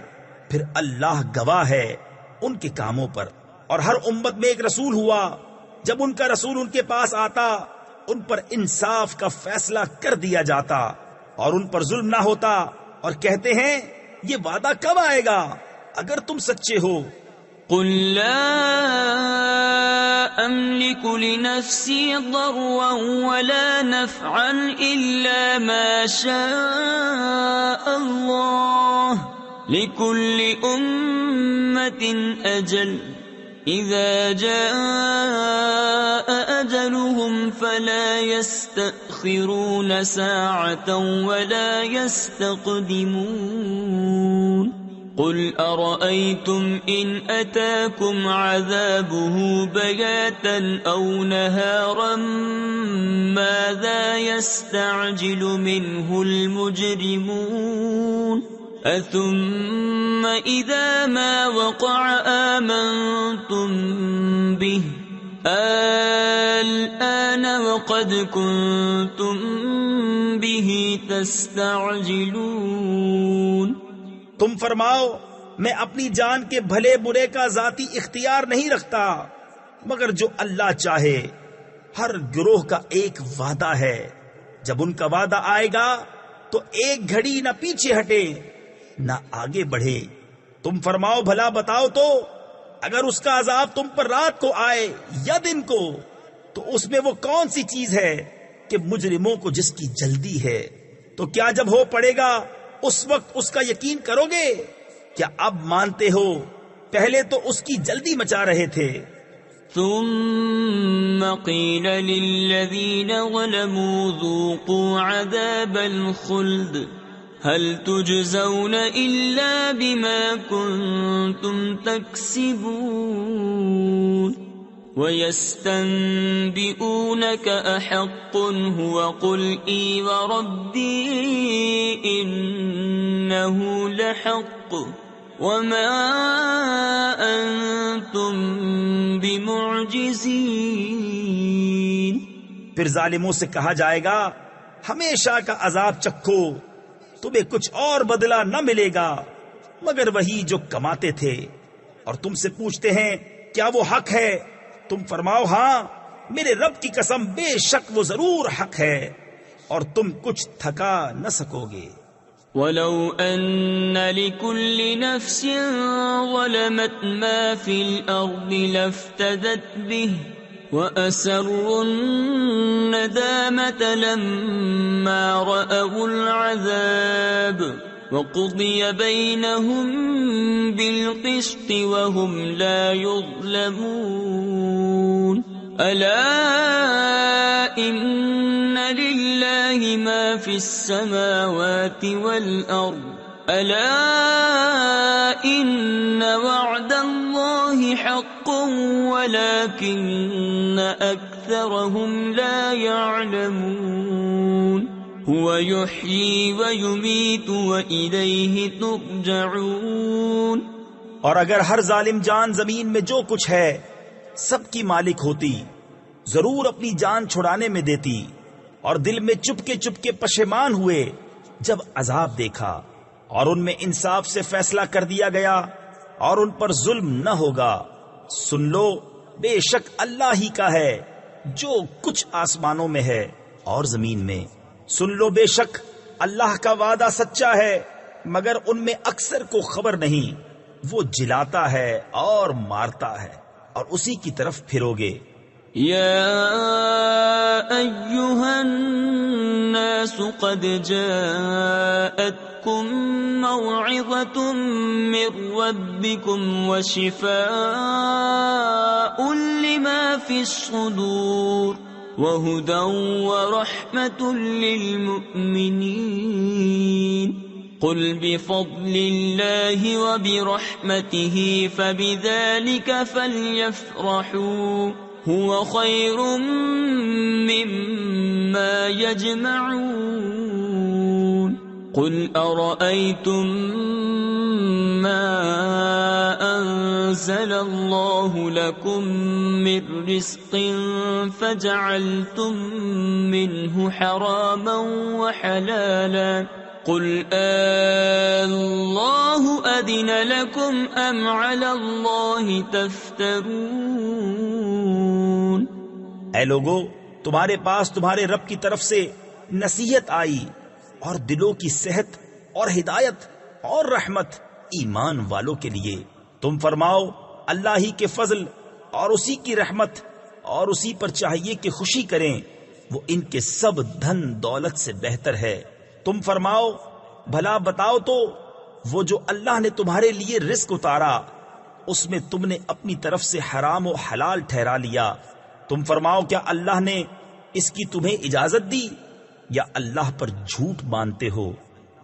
B: پھر اللہ گواہ ہے ان کے کاموں پر۔ اور ہر امت میں ایک رسول ہوا، جب ان کا رسول ان کے پاس آتا ان پر انصاف کا فیصلہ کر دیا جاتا اور ان پر ظلم نہ ہوتا، اور کہتے ہیں یہ وعدہ کب آئے گا اگر تم سچے ہو؟
A: قُل لَّا أَمْلِكُ لِنَفْسِي ضَرًّا وَلَا نَفْعًا إِلَّا مَا شَاءَ اللَّهُ لِكُلِّ أُمَّةٍ أَجَلٌ إِذَا جَاءَ أَجَلُهُمْ فَلَا يَسْتَأْخِرُونَ سَاعَةً وَلَا يَسْتَقْدِمُونَ قُلْ أَرَأَيْتُمْ إِنْ أَتَاكُمْ عَذَابُهُ بَيَاتًا أَوْ نَهَارًا مَاذَا يَسْتَعْجِلُ مِنْهُ الْمُجْرِمُونَ أَثُمَّ إِذَا مَا وَقَعَ آمَنْتُمْ بِهِ الْآنَ وَقَدْ كُنْتُمْ بِهِ تَسْتَعْجِلُونَ۔
B: تم فرماؤ میں اپنی جان کے بھلے برے کا ذاتی اختیار نہیں رکھتا، مگر جو اللہ چاہے۔ ہر گروہ کا ایک وعدہ ہے، جب ان کا وعدہ آئے گا تو ایک گھڑی نہ پیچھے ہٹے نہ آگے بڑھے۔ تم فرماؤ بھلا بتاؤ تو اگر اس کا عذاب تم پر رات کو آئے یا دن کو تو اس میں وہ کون سی چیز ہے کہ مجرموں کو جس کی جلدی ہے؟ تو کیا جب ہو پڑے گا اس وقت اس کا یقین کرو گے؟ کیا اب مانتے ہو؟ پہلے تو اس کی جلدی مچا رہے تھے۔
A: ثم قيل للذين ظلموا ذوقوا عذاب الخلد هل تجزون إلا بما كنتم تكسبون ويستنبئونك أحق هو قل إي وربي إنه لحق وما أنتم بمعجزين۔
B: پھر ظالموں سے کہا جائے گا ہمیشہ کا عذاب چکھو، تمہیں کچھ اور بدلہ نہ ملے گا مگر وہی جو کماتے تھے۔ اور تم سے پوچھتے ہیں کیا وہ حق ہے؟ تم فرماؤ ہاں، میرے رب کی قسم بے شک وہ ضرور حق ہے، اور تم کچھ تھکا نہ سکو گے۔
A: وَلَوْ أَنَّ لِكُلِّ نَفْسٍ ظَلَمَتْ مَا فِي الْأَرْضِ لَافْتَدَتْ بِهِ وَأَسَرُّوا النَّدَامَةَ لَمَّا رَأَوُا الْعَذَابَ وَقُضِيَ بَيْنَهُم بِالْقِسْطِ وَهُمْ لَا يُظْلَمُونَ أَلَا إِنَّ لِلَّهِ مَا فِي السَّمَاوَاتِ وَالْأَرْضِ أَلَا إِنَّ وَعْدَ اللَّهِ حَقٌّ وَلَكِنَّ أَكْثَرَهُمْ لَا يَعْلَمُونَ هُوَ يُحْيِي وَيُمِيتُ وَإِلَيْهِ تُرْجَعُونَ۔
B: اور اگر ہر ظالم جان زمین میں جو کچھ ہے سب کی مالک ہوتی، ضرور اپنی جان چھڑانے میں دیتی، اور دل میں چپکے پشیمان ہوئے جب عذاب دیکھا، اور ان میں انصاف سے فیصلہ کر دیا گیا اور ان پر ظلم نہ ہوگا۔ سن لو بے شک اللہ ہی کا ہے جو کچھ آسمانوں میں ہے اور زمین میں۔ سن لو بے شک اللہ کا وعدہ سچا ہے، مگر ان میں اکثر کو خبر نہیں۔ وہ جلاتا ہے اور مارتا ہے، اور اسی کی طرف پھرو گے۔
A: یا ایھا الناس قد جاءتکم موعظۃ من ربکم وشفاء لما فی الصدور وہدی ورحمۃ للمؤمنین۔ قل بفضل اللہ وبرحمتہ فبذلک فلیفرحوا هو خیر مما یجمعون۔ قل ارأیتم ما انزل اللہ لکم من رزق فجعلتم منه حراما وحلالا قل اللہ اذن لکم ام علی اللہ تفترون۔
B: اے لوگو، تمہارے پاس تمہارے رب کی طرف سے نصیحت آئی، اور دلوں کی صحت اور ہدایت اور رحمت ایمان والوں کے لیے۔ تم فرماؤ اللہ ہی کے فضل اور اسی کی رحمت، اور اسی پر چاہیے کہ خوشی کریں، وہ ان کے سب دھن دولت سے بہتر ہے۔ تم فرماؤ بھلا بتاؤ تو، وہ جو اللہ نے تمہارے لیے رزق اتارا اس میں تم نے اپنی طرف سے حرام و حلال ٹھہرا لیا، تم فرماؤ کیا اللہ نے اس کی تمہیں اجازت دی، یا اللہ پر جھوٹ باندھتے ہو؟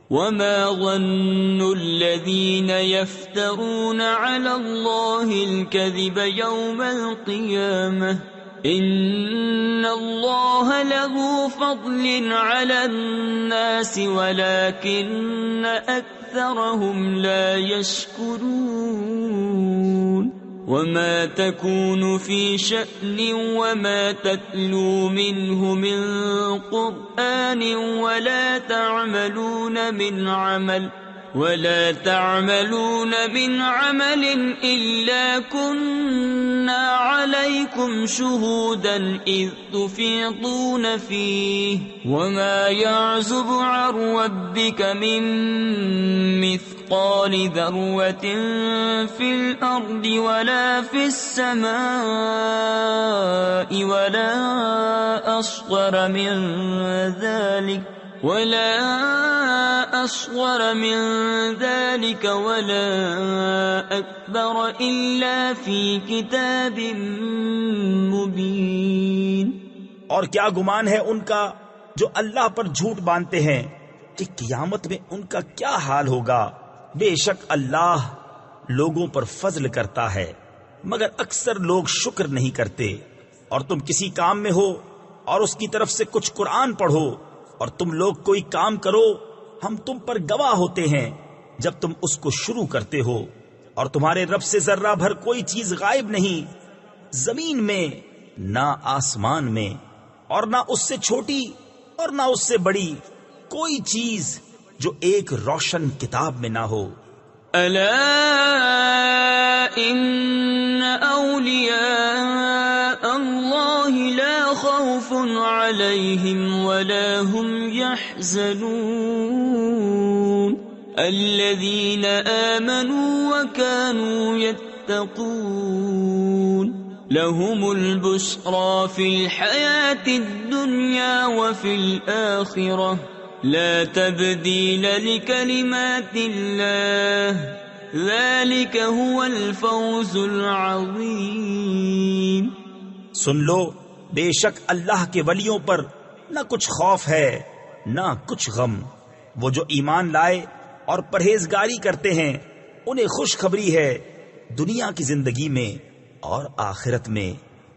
A: وما ظن الذين يفترون على الله الكذب يوم القيامة إن الله له فضل على الناس ولكن أكثرهم لا يشكرون وما تكون في شأن وما تتلو منه من قرآن ولا تعملون من عمل إلا كنا عليكم شهودا إذ تفيضون فيه وما يعزب عن ربك من مثقال ذرة في الأرض ولا في السماء ولا أصغر من ذلك ولا أكبر إلا في كتاب مبين۔
B: اور کیا گمان ہے ان کا جو اللہ پر جھوٹ باندھتے ہیں کہ قیامت میں ان کا کیا حال ہوگا؟ بے شک اللہ لوگوں پر فضل کرتا ہے مگر اکثر لوگ شکر نہیں کرتے۔ اور تم کسی کام میں ہو اور اس کی طرف سے کچھ قرآن پڑھو، اور تم لوگ کوئی کام کرو، ہم تم پر گواہ ہوتے ہیں جب تم اس کو شروع کرتے ہو۔ اور تمہارے رب سے ذرہ بھر کوئی چیز غائب نہیں، زمین میں نہ آسمان میں، اور نہ اس سے چھوٹی اور نہ اس سے بڑی کوئی چیز جو ایک روشن کتاب میں نہ ہو۔
A: الا ان اولیاء اللہ لا خوف علیہم ولا هم يحزنون الذین آمنوا وكانوا يتقون لهم البشرى في الحياة الدنيا وفي الآخرة لا تبديل لكلمات الله ذلك هو الفوز العظيم۔
B: سن لو، بے شک اللہ کے ولیوں پر نہ کچھ خوف ہے نہ کچھ غم۔ وہ جو ایمان لائے اور پرہیزگاری کرتے ہیں انہیں خوشخبری ہے دنیا کی زندگی میں اور آخرت میں۔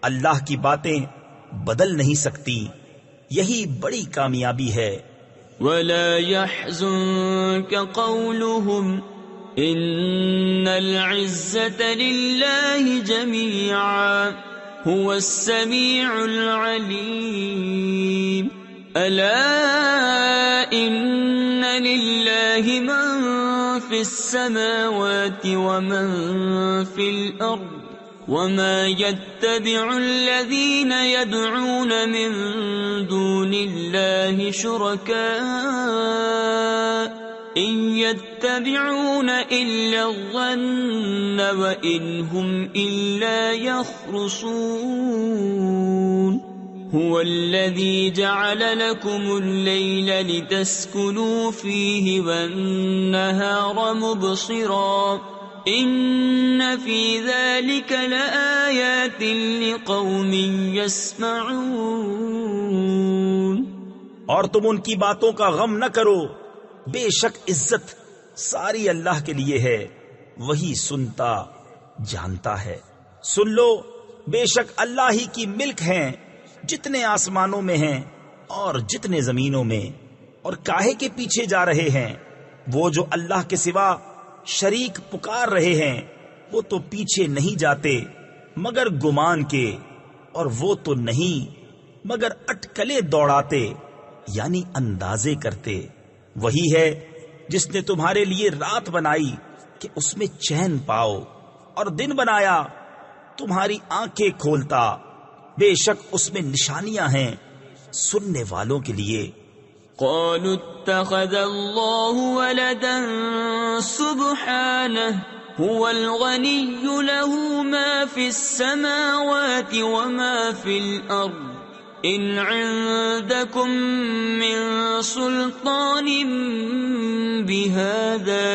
B: اللہ کی باتیں بدل نہیں سکتی، یہی بڑی کامیابی ہے۔
A: ولا يحزنك قولهم ان العزة لله جميعا هو السميع العليم الا ان لله من في السماوات ومن في الارض وما يتبع الذين يدعون من دون الله شركاء إن يتبعون إلا الظن وإن هم إلا يخرصون هو الذي جعل لكم الليل لتسكنوا فيه والنهار مبصرا ان فی ذلک لآیات لقوم یسمعون۔
B: اور تم ان کی باتوں کا غم نہ کرو، بے شک عزت ساری اللہ کے لیے ہے، وہی سنتا جانتا ہے۔ سن لو، بے شک اللہ ہی کی ملک ہیں جتنے آسمانوں میں ہیں اور جتنے زمینوں میں، اور کاہے کے پیچھے جا رہے ہیں؟ وہ جو اللہ کے سوا شریک پکار رہے ہیں وہ تو پیچھے نہیں جاتے مگر گمان کے، اور وہ تو نہیں مگر اٹکلے دوڑاتے یعنی اندازے کرتے۔ وہی ہے جس نے تمہارے لیے رات بنائی کہ اس میں چین پاؤ، اور دن بنایا تمہاری آنکھیں کھولتا، بے شک اس میں نشانیاں ہیں سننے والوں کے لیے۔
A: قالوا اتخذ الله ولدا سبحانه هو الغني له ما في السماوات وما في الأرض إن عندكم من سلطان بهذا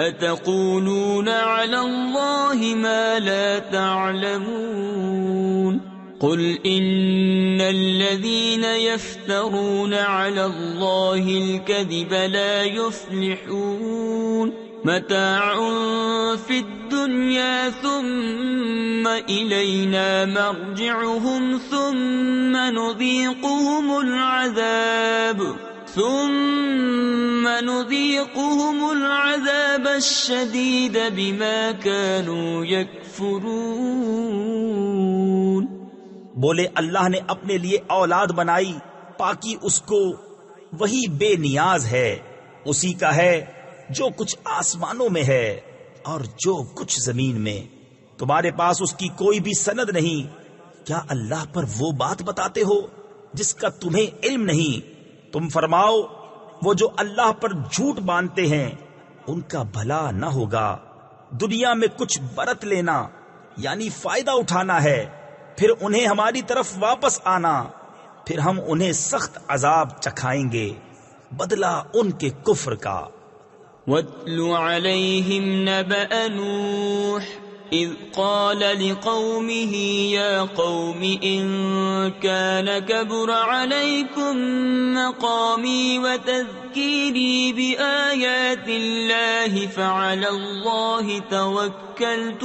A: أتقولون على الله ما لا تعلمون قل ان الذين يفترون على الله الكذب لا يفلحون متاع في الدنيا ثم إلينا مرجعهم ثم نذيقهم العذاب الشديد بما كانوا يكفرون۔
B: بولے اللہ نے اپنے لیے اولاد بنائی، پاکی اس کو، وہی بے نیاز ہے، اسی کا ہے جو کچھ آسمانوں میں ہے اور جو کچھ زمین میں۔ تمہارے پاس اس کی کوئی بھی سند نہیں، کیا اللہ پر وہ بات بتاتے ہو جس کا تمہیں علم نہیں؟ تم فرماؤ وہ جو اللہ پر جھوٹ باندھتے ہیں ان کا بھلا نہ ہوگا۔ دنیا میں کچھ برت لینا یعنی فائدہ اٹھانا ہے، پھر انہیں ہماری طرف واپس آنا، پھر ہم انہیں سخت عذاب چکھائیں گے بدلہ ان کے کفر کا۔
A: وَاتْلُ عَلَيْهِمْ نَبَأَ نُوحٍ إِذْ قَالَ لِقَوْمِهِ يَا قَوْمِ إِن كَانَ كَبُرَ عَلَيْكُمْ مَقَامِي وَتَذْكِيرِي بِآيَاتِ اللَّهِ فَعَلَى اللَّهِ تَوَكَّلْتُ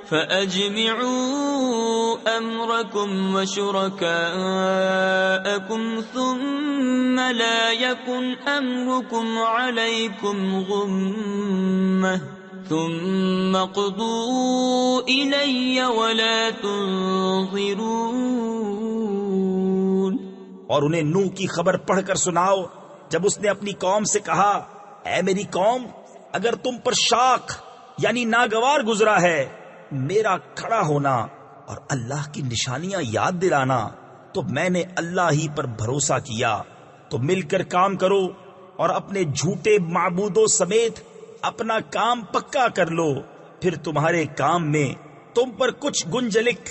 A: فأجمعوا أمركم وشركاءكم ثم لا يكن أمركم عليكم غمة ثم اقضوا إلي ولا تنظرون۔
B: اور انہیں نوح کی خبر پڑھ کر سناؤ جب اس نے اپنی قوم سے کہا، اے میری قوم، اگر تم پر شاق یعنی ناگوار گزرا ہے میرا کھڑا ہونا اور اللہ کی نشانیاں یاد دلانا، تو میں نے اللہ ہی پر بھروسہ کیا، تو مل کر کام کرو اور اپنے جھوٹے معبودوں سمیت اپنا کام پکا کر لو، پھر تمہارے کام میں تم پر کچھ گنجلک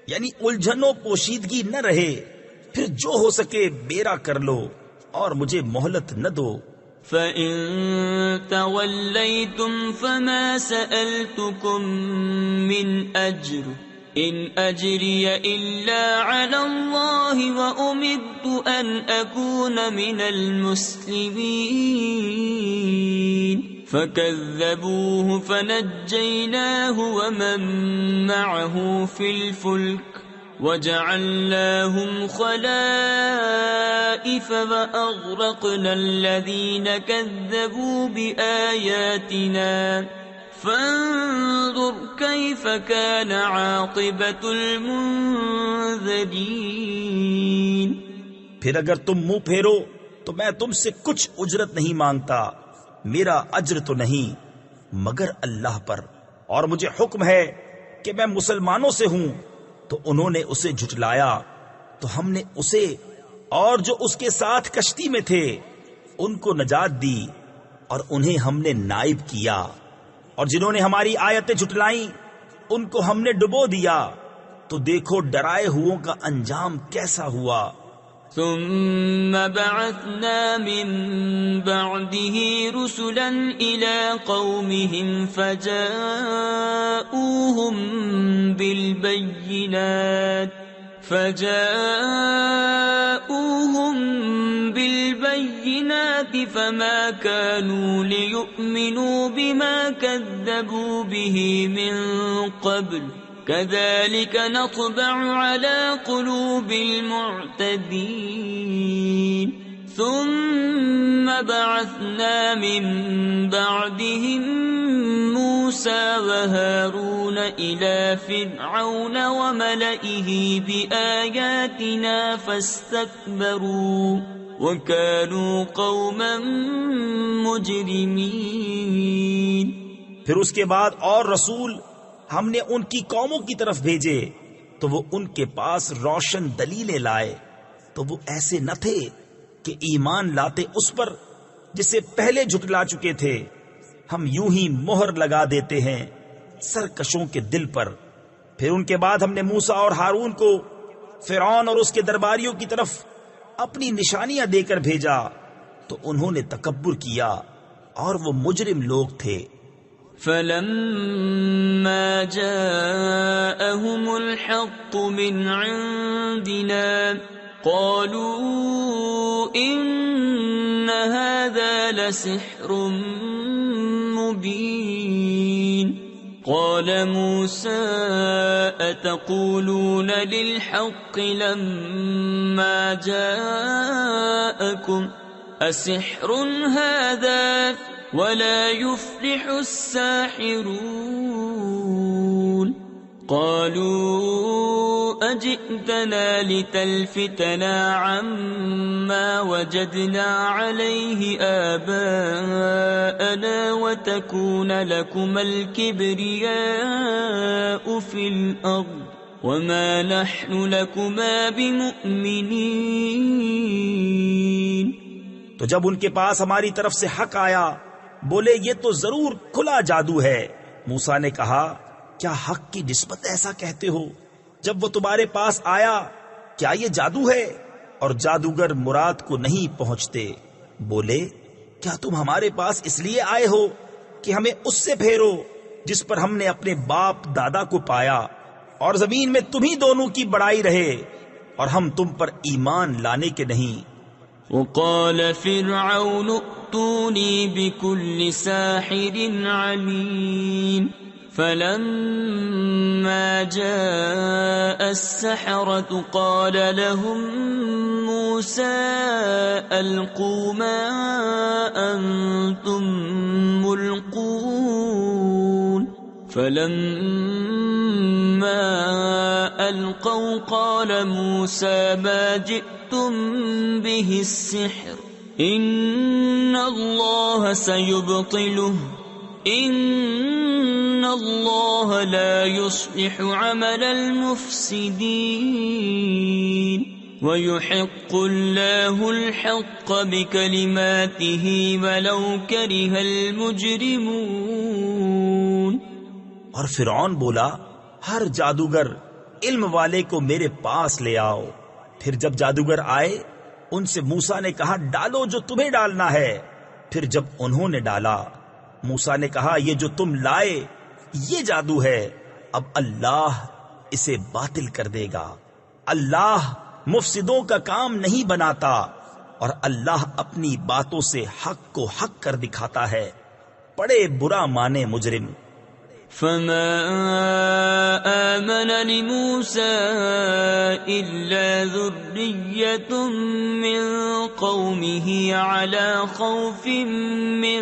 B: یعنی الجھن و پوشیدگی نہ رہے، پھر جو ہو سکے میرا کر لو اور مجھے مہلت نہ دو۔
A: فَإِن تَوَلَّيْتُمْ فَمَا سَأَلْتُكُم مِّنْ أَجْرٍ إِنْ أَجْرِيَ إِلَّا عَلَى اللَّهِ وَأُمِرْتُ أَنْ أَكُونَ مِنَ الْمُسْلِمِينَ فَكَذَّبُوهُ فَنَجَّيْنَاهُ وَمَن مَّعَهُ فِي الْفُلْكِ وَجَعَلْنَاهُمْ خَلَائِفَ وَأَغْرَقْنَا الَّذِينَ كَذَّبُوا بِآيَاتِنَا فَانظُرْ كَيْفَ كَانَ عَاقِبَةُ الْمُنذَرِينَ۔
B: پھر اگر تم منہ پھیرو تو میں تم سے کچھ اجرت نہیں مانگتا، میرا اجر تو نہیں مگر اللہ پر، اور مجھے حکم ہے کہ میں مسلمانوں سے ہوں۔ تو انہوں نے اسے جھٹلایا تو ہم نے اسے اور جو اس کے ساتھ کشتی میں تھے ان کو نجات دی، اور انہیں ہم نے نائب کیا، اور جنہوں نے ہماری آیتیں جھٹلائیں ان کو ہم نے ڈبو دیا، تو دیکھو ڈرائے ہووں کا انجام کیسا ہوا۔
A: ثم بعثنا من بعده رسلا إلى قومهم فجاءوهم بالبينات فما كانوا ليؤمنوا بما كذبوا به من قبل كذلك نطبع على قلوب المعتدين ثم بعثنا من بعدهم موسى وهارون إلى فرعون وملئه بآياتنا فاستكبروا وكانوا قوما مجرمين۔
B: پھر اس کے بعد اور رسول ہم نے ان کی قوموں کی طرف بھیجے تو وہ ان کے پاس روشن دلیلیں لائے، تو وہ ایسے نہ تھے کہ ایمان لاتے اس پر جسے پہلے جھٹلا چکے تھے۔ ہم یوں ہی مہر لگا دیتے ہیں سرکشوں کے دل پر۔ پھر ان کے بعد ہم نے موسیٰ اور ہارون کو فرعون اور اس کے درباریوں کی طرف اپنی نشانیاں دے کر بھیجا، تو انہوں نے تکبر کیا اور وہ مجرم لوگ تھے۔
A: فَلَمَّا جَاءَهُمُ الْحَقُّ مِنْ عِنْدِنَا قَالُوا إِنَّ هَذَا لَسِحْرٌ مُبِينٌ قَالَ مُوسَى أَتَقُولُونَ لِلْحَقِّ لَمَّا جَاءَكُمْ أَسِحْرٌ هَذَا وَلَا يُفْلِحُ السَّاحِرُونَ قَالُوا أَجِئْتَنَا لِتَلْفِتَنَا عَمَّا وَجَدْنَا عَلَيْهِ آبَاءَنَا وَتَكُونَ لَكُمَا الْكِبْرِيَاءُ فِي الْأَرْضِ وَمَا نَحْنُ لَكُمَا بِمُؤْمِنِينَ۔
B: تو جب ان کے پاس ہماری طرف سے حق آیا بولے یہ تو ضرور کھلا جادو ہے۔ موسیٰ نے کہا کیا حق کی نسبت ایسا کہتے ہو؟ جب وہ تمہارے پاس آیا کیا یہ جادو ہے؟ اور جادوگر مراد کو نہیں پہنچتے۔ بولے کیا تم ہمارے پاس اس لیے آئے ہو کہ ہمیں اس سے پھیرو جس پر ہم نے اپنے باپ دادا کو پایا، اور زمین میں تمہیں دونوں کی بڑائی رہے اور ہم تم پر ایمان لانے کے نہیں۔
A: وقال فرعون ائتوني بكل ساحر عليم فلما جاء السحرة قال لهم موسى ألقوا ما أنتم ملقون فلما ألقوا قال موسى ما جئت أَثَرْتُم بِهِ السِّحْرَ إِنَّ اللَّهَ سَيُبْطِلُهُ إِنَّ اللَّهَ لَا يُصْلِحُ عَمَلَ الْمُفْسِدِينَ وَيُحِقُّ اللَّهُ الْحَقَّ بِكَلِمَاتِهِ وَلَوْ كَرِهَ الْمُجْرِمُونَ۔
B: اور فرعون بولا، ہر جادوگر علم والے کو میرے پاس لے آؤ۔ پھر جب جادوگر آئے ان سے موسیٰ نے کہا ڈالو جو تمہیں ڈالنا ہے۔ پھر جب انہوں نے ڈالا موسیٰ نے کہا یہ جو تم لائے یہ جادو ہے، اب اللہ اسے باطل کر دے گا۔ اللہ مفسدوں کا کام نہیں بناتا اور اللہ اپنی باتوں سے حق کو حق کر دکھاتا ہے۔ بڑے برا مانے مجرم۔
A: فما آمن لموسى إلا ذرية من قومه على خوف من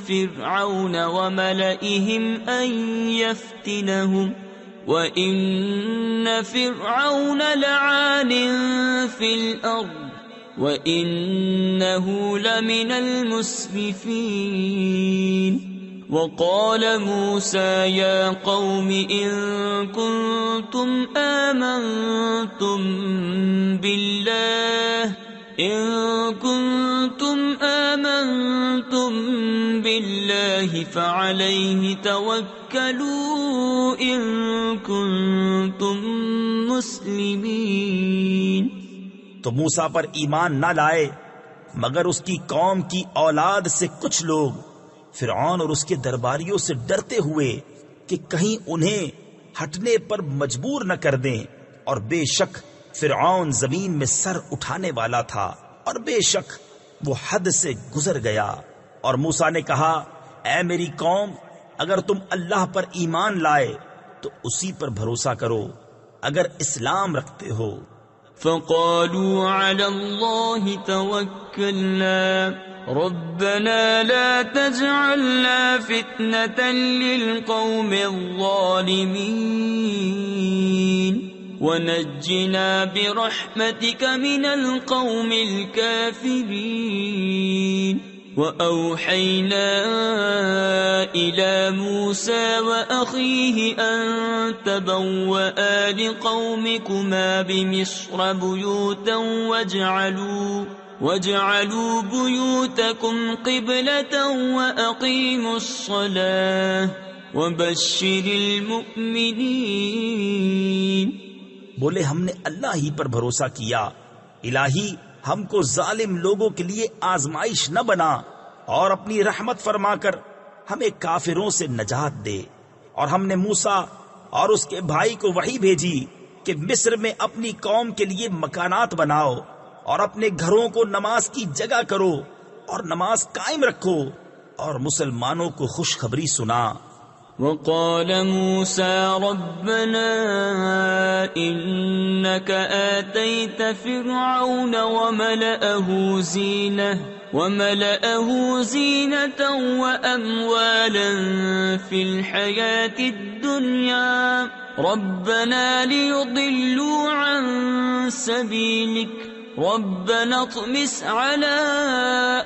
A: فرعون وملئهم أن يفتنهم وإن فرعون لعال في الأرض وإنه لمن المسرفين۔ وقال موسى يا قوم إن كنتم آمنتم بالله فعليه توكلوا إن كنتم مسلمين۔
B: تو موسیٰ پر ایمان نہ لائے مگر اس کی قوم کی اولاد سے کچھ لوگ فرعون اور اس کے درباریوں سے ڈرتے ہوئے کہ کہیں انہیں ہٹنے پر مجبور نہ کر دیں، اور بے شک فرعون زمین میں سر اٹھانے والا تھا اور بے شک وہ حد سے گزر گیا۔ اور موسیٰ نے کہا اے میری قوم اگر تم اللہ پر ایمان لائے تو اسی پر بھروسہ کرو اگر اسلام رکھتے ہو۔
A: فقالوا على الله توكلنا ربنا لا تجعلنا فتنة للقوم الظالمين ونجنا برحمتك من القوم الكافرين۔ وأوحينا إلى موسى وأخيه أن تبوأ لقومكما بمصر بيوتا واجعلوا بيوتكم قبلة وأقيموا الصلاة وبشر المؤمنين۔
B: بولے ہم نے اللہ ہی پر بھروسہ کیا، الہی ہم کو ظالم لوگوں کے لیے آزمائش نہ بنا اور اپنی رحمت فرما کر ہمیں کافروں سے نجات دے۔ اور ہم نے موسیٰ اور اس کے بھائی کو وحی بھیجی کہ مصر میں اپنی قوم کے لیے مکانات بناؤ اور اپنے گھروں کو نماز کی جگہ کرو اور نماز قائم رکھو اور مسلمانوں کو خوشخبری سنا۔
A: وقال موسى ربنا إنك آتيت فرعون وملأه زينة وأموالا في الحياة الدنيا ربنا ليضلوا عن سبيلك ربنا اطمس على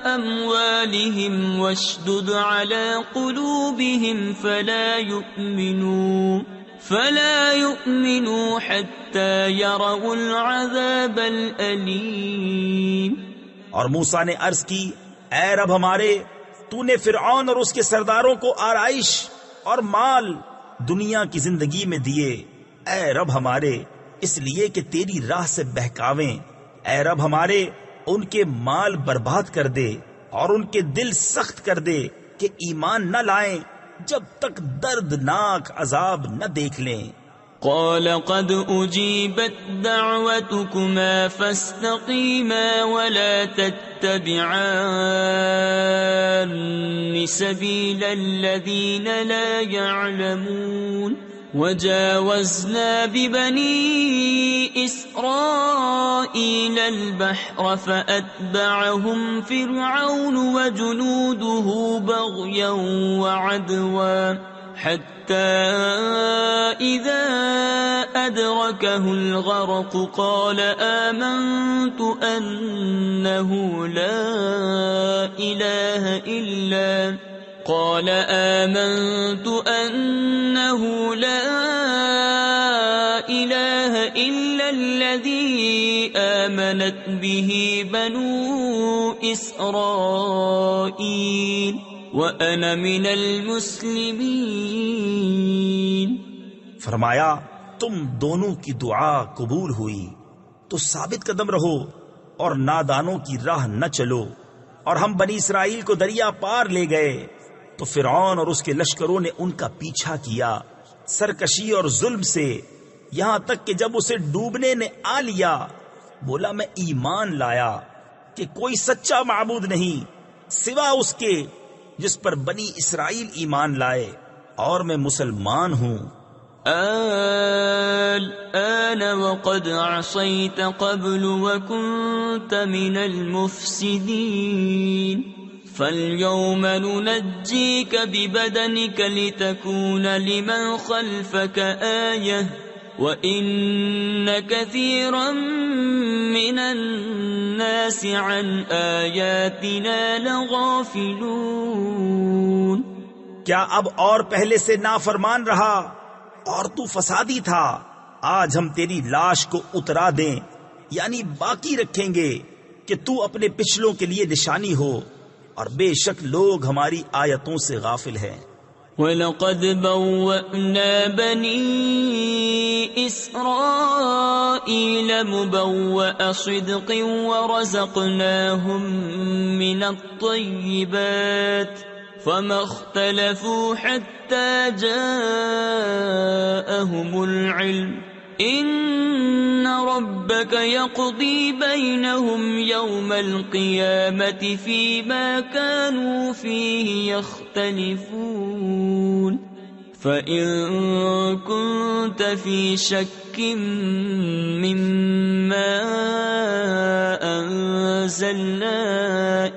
A: أموالهم واشدد على قلوبهم فلا يؤمنوا حتى يروا العذاب الأليم۔
B: اور موسیٰ نے عرض کی اے رب ہمارے تو نے فرعون اور اس کے سرداروں کو آرائش اور مال دنیا کی زندگی میں دیے، اے رب ہمارے اس لیے کہ تیری راہ سے بہکاویں۔ اے رب ہمارے ان کے مال برباد کر دے اور ان کے دل سخت کر دے کہ ایمان نہ لائیں جب تک دردناک عذاب نہ دیکھ لیں۔
A: قال قد أجيبت دعوتكما فاستقيما ولا تتبعان سبيل الذين لا يعلمون۔ وجاوزنا ببني إسرائيل البحر فأتبعهم فرعون وجنوده بغيا وعدوا حتى إذا أدركه أدركه الغرق قال آمنت أنه لا إله إلا الذي آمنت به بنو إسرائيل وأنا من المسلمين.
B: فرمایا تم دونوں کی دعا قبول ہوئی تو ثابت قدم رہو اور نادانوں کی راہ نہ چلو. اور ہم بنی اسرائیل کو دریا پار لے گئے تو فرعون اور اس کے لشکروں نے ان کا پیچھا کیا سرکشی اور ظلم سے، یہاں تک کہ جب اسے ڈوبنے نے آ لیا بولا میں ایمان لایا کہ کوئی سچا معبود نہیں سوا اس کے جس پر بنی اسرائیل ایمان لائے، اور میں مسلمان ہوں.
A: الآن وقد عصيت قبل وكنت من المفسدين فاليوم ننجيك ببدنك لتكون لمن خلفك آية وإن كثيرا من الناس عن آياتنا لغافلون.
B: کیا اب اور پہلے سے نافرمان رہا اور تو فسادی تھا؟ آج ہم تیری لاش کو اترا دیں یعنی باقی رکھیں گے کہ تو اپنے پچھلوں کے لیے نشانی ہو، اور بے شک لوگ ہماری آیتوں سے غافل ہیں.
A: وَلَقَدْ بَوَّأْنَا بَنِي إِسْرَائِيلَ مُبَوَّأَ صِدْقٍ وَرَزَقْنَاهُمْ مِنَ الطَّيِّبَاتِ فَمَا اخْتَلَفُوا حَتَّى جَاءَهُمُ الْعِلْمُ إِنَّ رَبَّكَ يَقْضِي بَيْنَهُمْ يَوْمَ الْقِيَامَةِ فِيمَا كَانُوا فِيهِ يَخْتَلِفُونَ. فَإِن كُنتَ فِي شَكٍّ مِّمَّا أَنزَلْنَا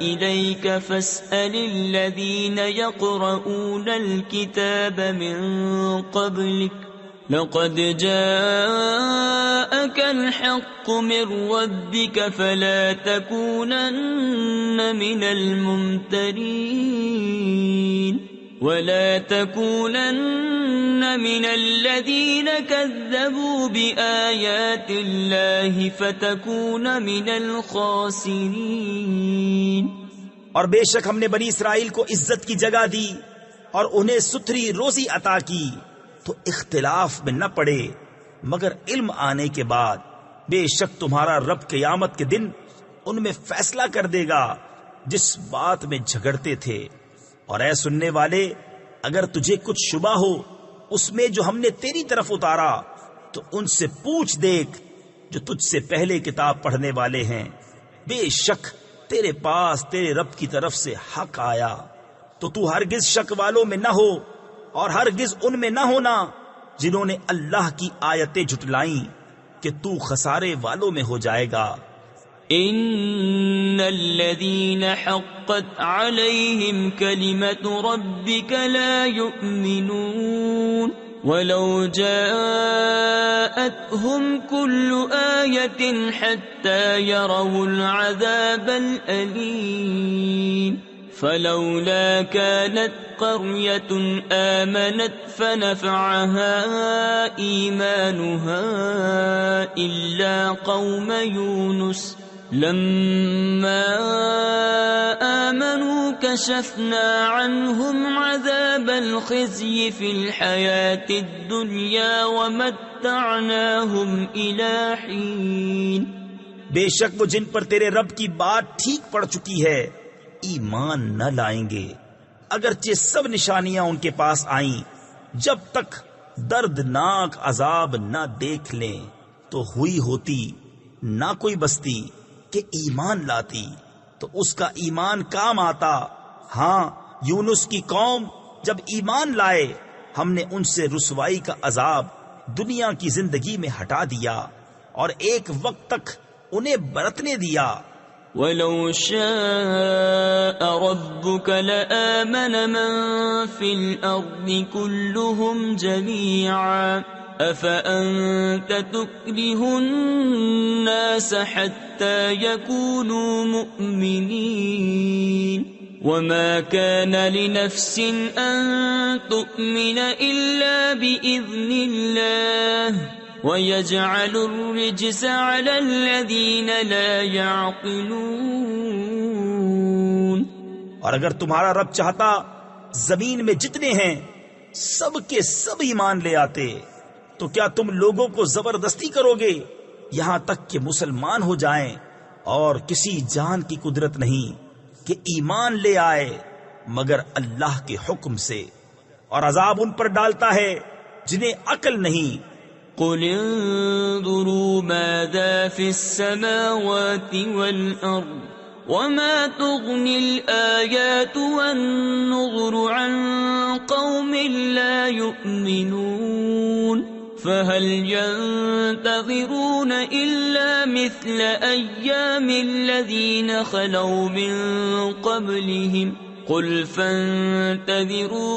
A: إِلَيْكَ فَاسْأَلِ الَّذِينَ يَقْرَؤُونَ الْكِتَابَ مِن قَبْلِكَ لَقَدْ جَاءَكَ الْحَقُّ مِن رَّبِّكَ فَلَا تَكُونَنَّ مِنَ الْمُمْتَرِينَ وَلَا تَكُونَنَّ مِنَ الَّذِينَ كَذَّبُوا بِآيَاتِ اللَّهِ فَتَكُونَ مِنَ الْخَاسِرِينَ.
B: اور بے شک ہم نے بنی اسرائیل کو عزت کی جگہ دی اور انہیں ستھری روزی عطا کی تو اختلاف میں نہ پڑے مگر علم آنے کے بعد. بے شک تمہارا رب قیامت کے دن ان میں فیصلہ کر دے گا جس بات میں جھگڑتے تھے. اور اے سننے والے اگر تجھے کچھ شبہ ہو اس میں جو ہم نے تیری طرف اتارا تو ان سے پوچھ دیکھ جو تجھ سے پہلے کتاب پڑھنے والے ہیں. بے شک تیرے پاس تیرے رب کی طرف سے حق آیا تو تو ہرگز شک والوں میں نہ ہو اور ہرگز ان میں نہ ہونا جنہوں نے اللہ کی آیتیں جھٹلائیں کہ تو خسارے والوں میں ہو جائے گا.
A: ان الذين حقت عليهم كلمة ربك لا يؤمنون ولو جاءتهم كل آية حتى يروا العذاب الأليم فلولا كانت قرية آمنت فنفعها إيمانها إلا قوم يونس لما آمنوا كشفنا عنهم عذاب الخزي في الحياة الدنيا ومتعناهم إلى حين.
B: بے شک وہ جن پر تیرے رب کی بات ٹھیک پڑ چکی ہے ایمان نہ لائیں گے اگرچہ سب نشانیاں ان کے پاس آئیں جب تک دردناک عذاب نہ دیکھ لیں تو ہوئی ہوتی نہ کوئی بستی کہ ایمان لاتی تو اس کا ایمان کام آتا. ہاں یونس کی قوم جب ایمان لائے ہم نے ان سے رسوائی کا عذاب دنیا کی زندگی میں ہٹا دیا اور ایک وقت تک انہیں برتنے دیا.
A: وَلَوْ شَاءَ رَبُّكَ لَآمَنَ مَن فِي الْأَرْضِ كُلُّهُمْ جَمِيعًا أفأنت تكره الناس حتى يكونوا مؤمنين وما كان لنفس أن تؤمن إلا بإذن الله وَيَجْعَلُ الرِّجْسَ عَلَى الَّذِينَ لَا يَعْقِلُونَ۔
B: اور اگر تمہارا رب چاہتا زمین میں جتنے ہیں سب کے سب ایمان لے آتے، تو کیا تم لوگوں کو زبردستی کرو گے یہاں تک کہ مسلمان ہو جائیں؟ اور کسی جان کی قدرت نہیں کہ ایمان لے آئے مگر اللہ کے حکم سے، اور عذاب ان پر ڈالتا ہے جنہیں عقل نہیں۔
A: قل انظروا ماذا في السماوات والأرض وما تغني الآيات والنظر عن قوم لا يؤمنون فهل ينتظرون إلا مثل أيام الذين خلوا من قبلهم قل فانتظروا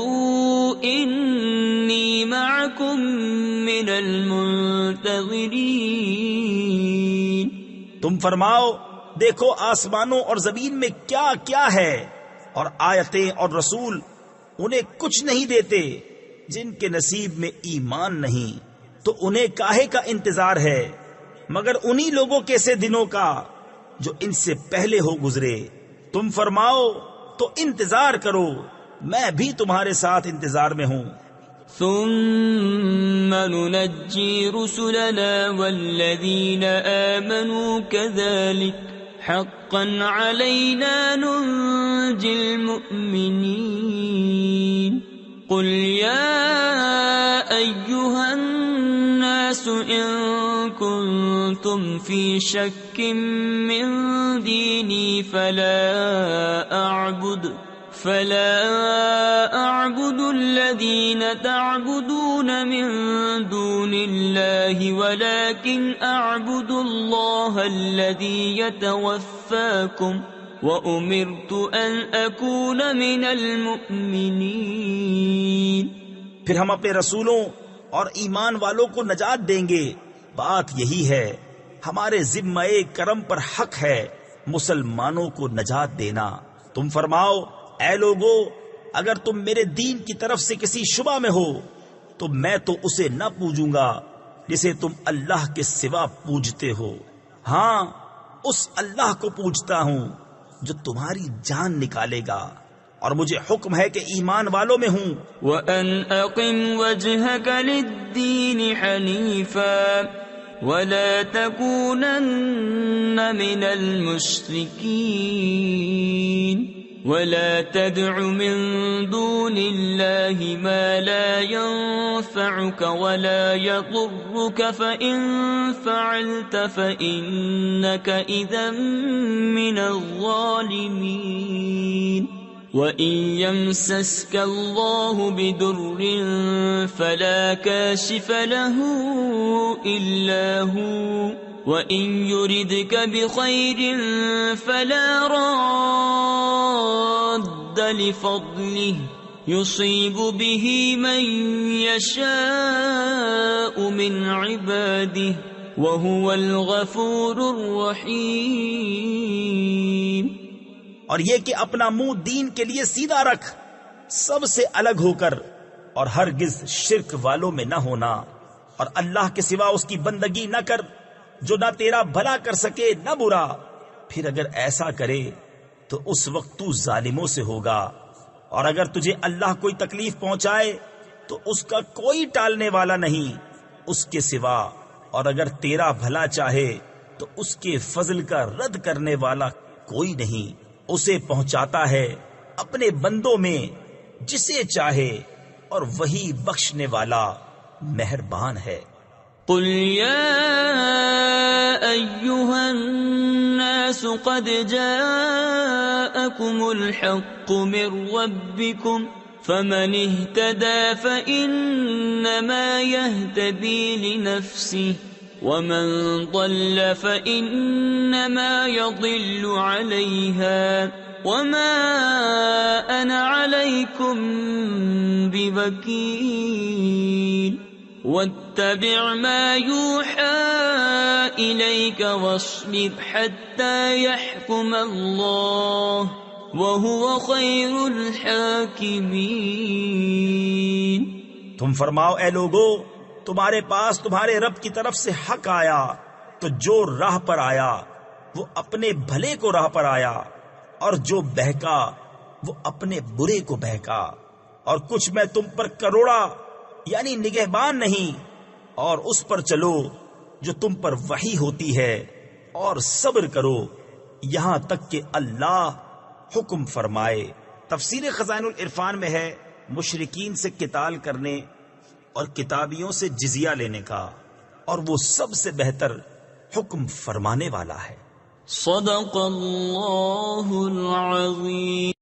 A: إني معكم من المنتظرین۔
B: تم فرماؤ دیکھو آسمانوں اور زمین میں کیا کیا ہے، اور آیتیں اور رسول انہیں کچھ نہیں دیتے جن کے نصیب میں ایمان نہیں، تو انہیں کاہے کا انتظار ہے مگر انہی لوگوں کے سے دنوں کا جو ان سے پہلے ہو گزرے۔ تم فرماؤ تو انتظار کرو، میں بھی تمہارے ساتھ انتظار میں ہوں۔
A: ثم ننجي رسلنا والذين آمنوا كذلك حقا علينا ننجي المؤمنين قل يا أيها الناس إن كنتم في شك من ديني فلا أعبد الذين تعبدون من دون الله ولكن أعبد الله الذي يتوفاكم وأمرت أن أكون من المؤمنين۔
B: پھر ہم اپنے رسولوں اور ایمان والوں کو نجات دیں گے، بات یہی ہے، ہمارے ذمہ کرم پر حق ہے مسلمانوں کو نجات دینا۔ تم فرماؤ اے لوگو، اگر تم میرے دین کی طرف سے کسی شبہ میں ہو تو میں تو اسے نہ پوجوں گا جسے تم اللہ کے سوا پوجتے ہو، ہاں اس اللہ کو پوجتا ہوں جو تمہاری جان نکالے گا، اور مجھے حکم ہے کہ ایمان والوں میں ہوں۔
A: وَأَنْ أَقِمْ وَجْهَكَ لِلدِّينِ حَنِيفًا وَلَا تَكُونَنَّ مِنَ الْمُشْرِكِينَ وَلَا تَدْعُ مِن دُونِ اللَّهِ مَا لَا يَنفَعُكَ وَلَا يَضُرُّكَ فَإِن فَعَلْتَ فَإِنَّكَ إِذًا مِّنَ الظَّالِمِينَ وَإِن يَمْسَسْكَ اللَّهُ بِضُرٍّ فَلَا كَاشِفَ لَهُ إِلَّا هُوَ وَإِن يُرِدْكَ بِخَيْرٍ فَلَا رَادَّ لِفَضْلِهِ يُصِيبُ بِهِ مَن يَشَاءُ مِنْ عِبَادِهِ وَهُوَ الْغَفُورُ الرَّحِيمُ۔
B: اور یہ کہ اپنا منہ دین کے لیے سیدھا رکھ، سب سے الگ ہو کر، اور ہرگز شرک والوں میں نہ ہونا، اور اللہ کے سوا اس کی بندگی نہ کر جو نہ تیرا بھلا کر سکے نہ برا، پھر اگر ایسا کرے تو اس وقت تو ظالموں سے ہوگا، اور اگر تجھے اللہ کوئی تکلیف پہنچائے تو اس کا کوئی ٹالنے والا نہیں اس کے سوا، اور اگر تیرا بھلا چاہے تو اس کے فضل کا رد کرنے والا کوئی نہیں، اسے پہنچاتا ہے اپنے بندوں میں جسے چاہے، اور وہی بخشنے والا مہربان ہے۔
A: قل يا أيها الناس قد جاءكم الحق من ربكم فمن اهتدى فإنما يهتدي لنفسه ومن ضل فإنما يضل عليها وما أنا عليكم بوكيل۔ واتبع ما يوحى إليك واصبر حتى يحكم الله وهو خير الحاكمين۔
B: تم فرماؤ اے لوگو، تمہارے پاس تمہارے رب کی طرف سے حق آیا تو جو راہ پر آیا وہ اپنے بھلے کو راہ پر آیا، اور جو بہکا وہ اپنے برے کو بہکا، اور کچھ میں تم پر کروڑا یعنی نگہبان نہیں، اور اس پر چلو جو تم پر وحی ہوتی ہے، اور صبر کرو یہاں تک کہ اللہ حکم فرمائے۔ تفسیر خزائن العرفان میں ہے مشرکین سے قتال کرنے اور کتابیوں سے جزیہ لینے کا، اور وہ سب سے بہتر حکم فرمانے والا ہے۔
A: صدق اللہ العظیم۔